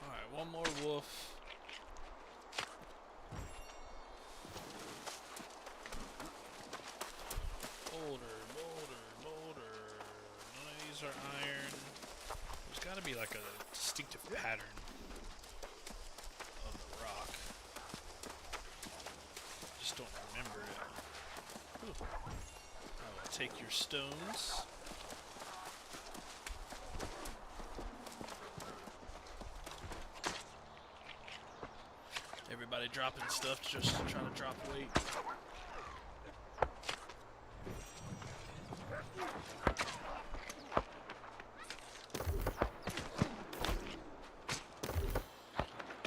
Alright, one more wolf. Boulder, boulder, boulder. None of these are iron. There's gotta be like a distinctive pattern of the rock. I just don't remember it. Ooh. I will take your stones. Everybody dropping stuff just to try to drop weight.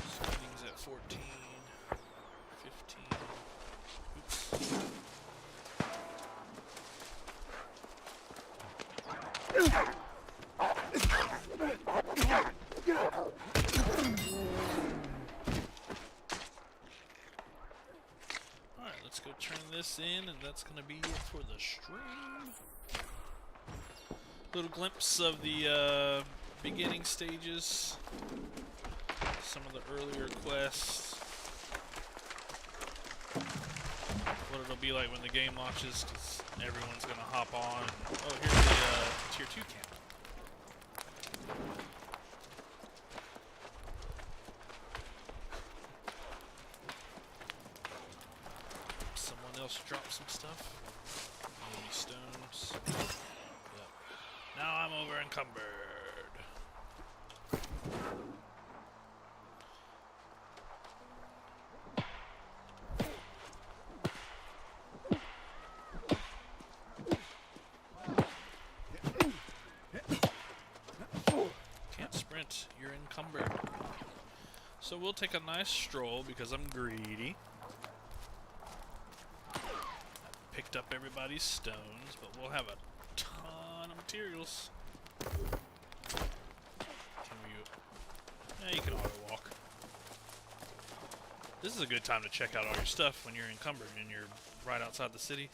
Standings at 14, 15. Oops. Alright, let's go turn this in, and that's going to be it for the stream. Little glimpse of the beginning stages, some of the earlier quests, what it'll be like when the game launches, because everyone's going to hop on. Oh, here's the Tier 2 camp. Someone else dropped some stuff. Maybe stones. Yep. Now I'm over encumbered. Can't sprint, you're encumbered. So we'll take a nice stroll because I'm greedy. Picked up everybody's stones, but we'll have a ton of materials. Can we... Yeah, you can auto walk. This is a good time to check out all your stuff when you're encumbered and you're right outside the city.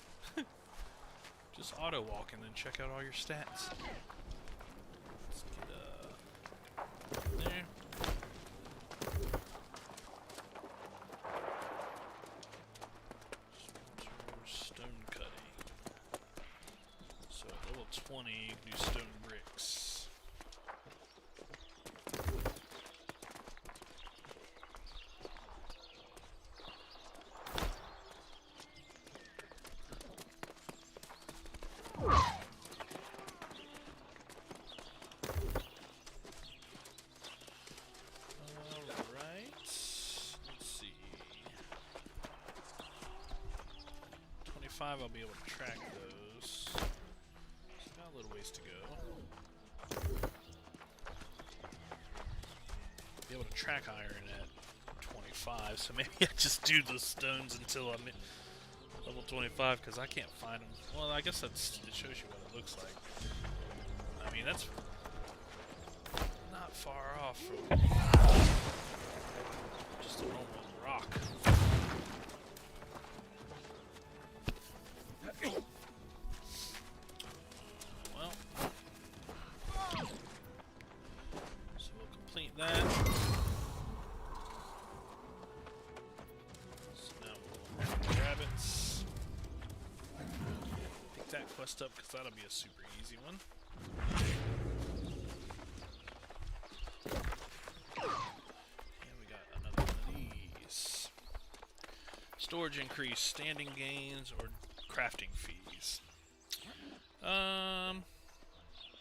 Just auto walk and then check out all your stats. Let's get there. Stone cutting. So at level 20, you can do stone bricks. 25, I'll be able to track those. So got a little ways to go. Be able to track iron at 25, so maybe I just do the stones until I'm at level 25, because I can't find them. Well, I guess it shows you what it looks like. I mean, that's not far off from just a normal rock. Well, so we'll complete that. So now we'll have the rabbits. Pick that quest up because that'll be a super easy one. And we got another one of these. Storage increase, standing gains, or crafting fees.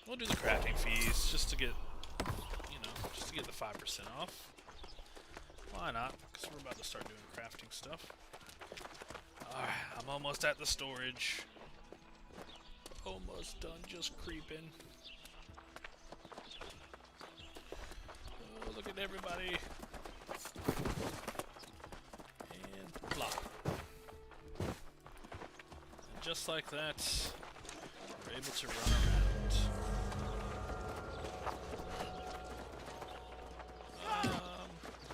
We'll do the crafting fees just to get, you know, just to get the 5% off. Why not? Because we're about to start doing crafting stuff. Alright, I'm almost at the storage. Almost done, just creeping. Oh, look at everybody. And plop. And just like that, we're able to run around.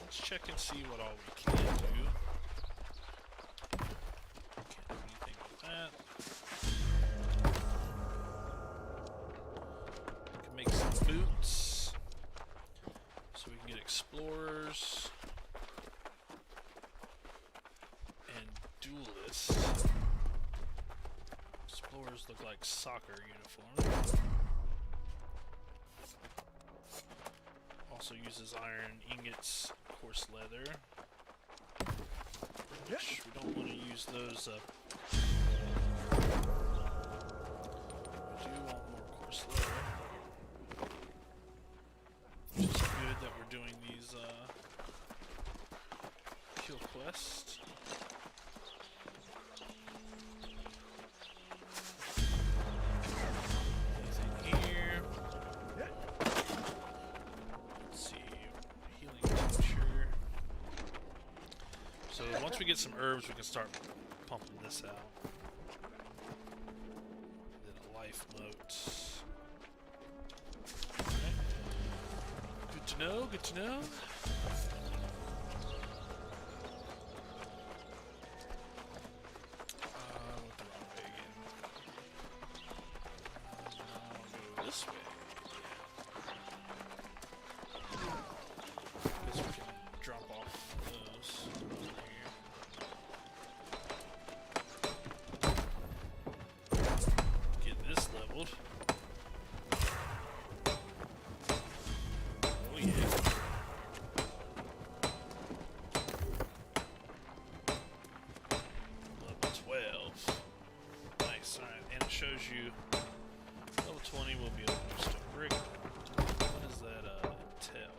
Let's check and see what all we can do. Can't do anything with that. We can make some boots. So we can get explorers. And duelists. Explorers look like soccer uniforms. Also uses iron ingots, coarse leather. Which we don't want to use those up. We do want more coarse leather. Which is good that we're doing these kill quests. Anything here? Let's see. Healing tincture. So once we get some herbs, we can start pumping this out. Then a life moat. Okay. Good to know, good to know. Went the wrong way again. I'll go this way. Guess we can drop off those over here. Get this leveled. Oh yeah. Level 12. Nice, alright, and it shows you level 20 we'll be able to do stone brick. What is that entail?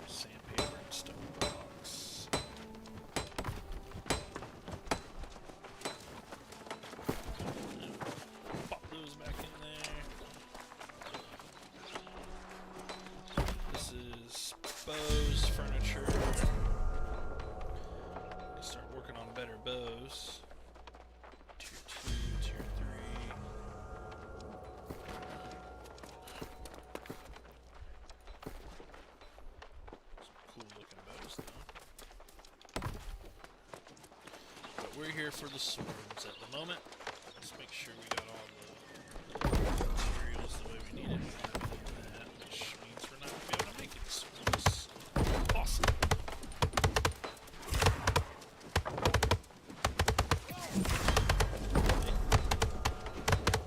Sandpaper and stone blocks. Pop those back in there. This is bows, furniture. Let's start working on better bows. Tier 2, tier 3. Some cool looking bows though. But we're here for the swords at the moment. Let's make sure we got all the materials the way we need it. That, which means we're not going to be able to make any swords. Awesome.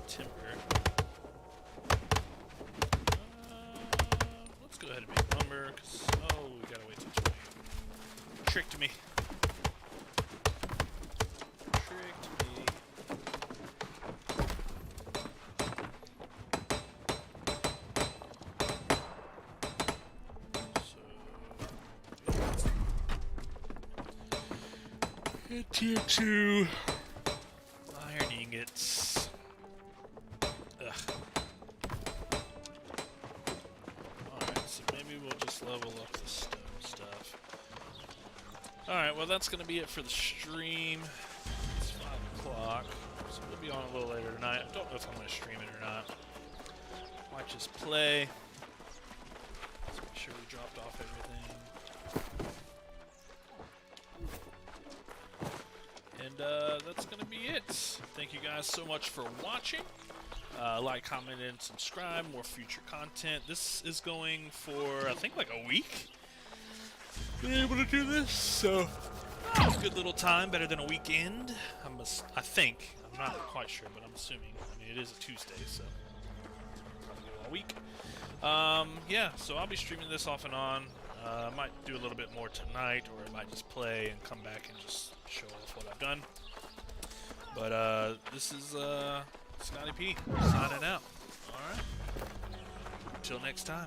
Timber. Let's go ahead and make lumber, because, oh, we gotta wait till 20. Tricked me. Tricked me. So, And tier 2 iron ingots. Ugh. Alright, so maybe we'll just level up the stone stuff. Alright, well that's gonna be it for the stream. It's 5 o'clock, so we'll be on a little later tonight. I don't know if I'm gonna stream it or not. Might just play. Let's make sure we dropped off everything. And that's gonna be it. Thank you guys so much for watching. Like, comment, and subscribe. More future content. This is going for, I think, like a week. Being able to do this, so it's a good little time. Better than a weekend. I think. I'm not quite sure, but I'm assuming. I mean, it is a Tuesday, so probably go all week. Yeah. So I'll be streaming this off and on. I might do a little bit more tonight, or I might just play and come back and just show off what I've done. But this is Scotty P signing out. Alright. Until next time.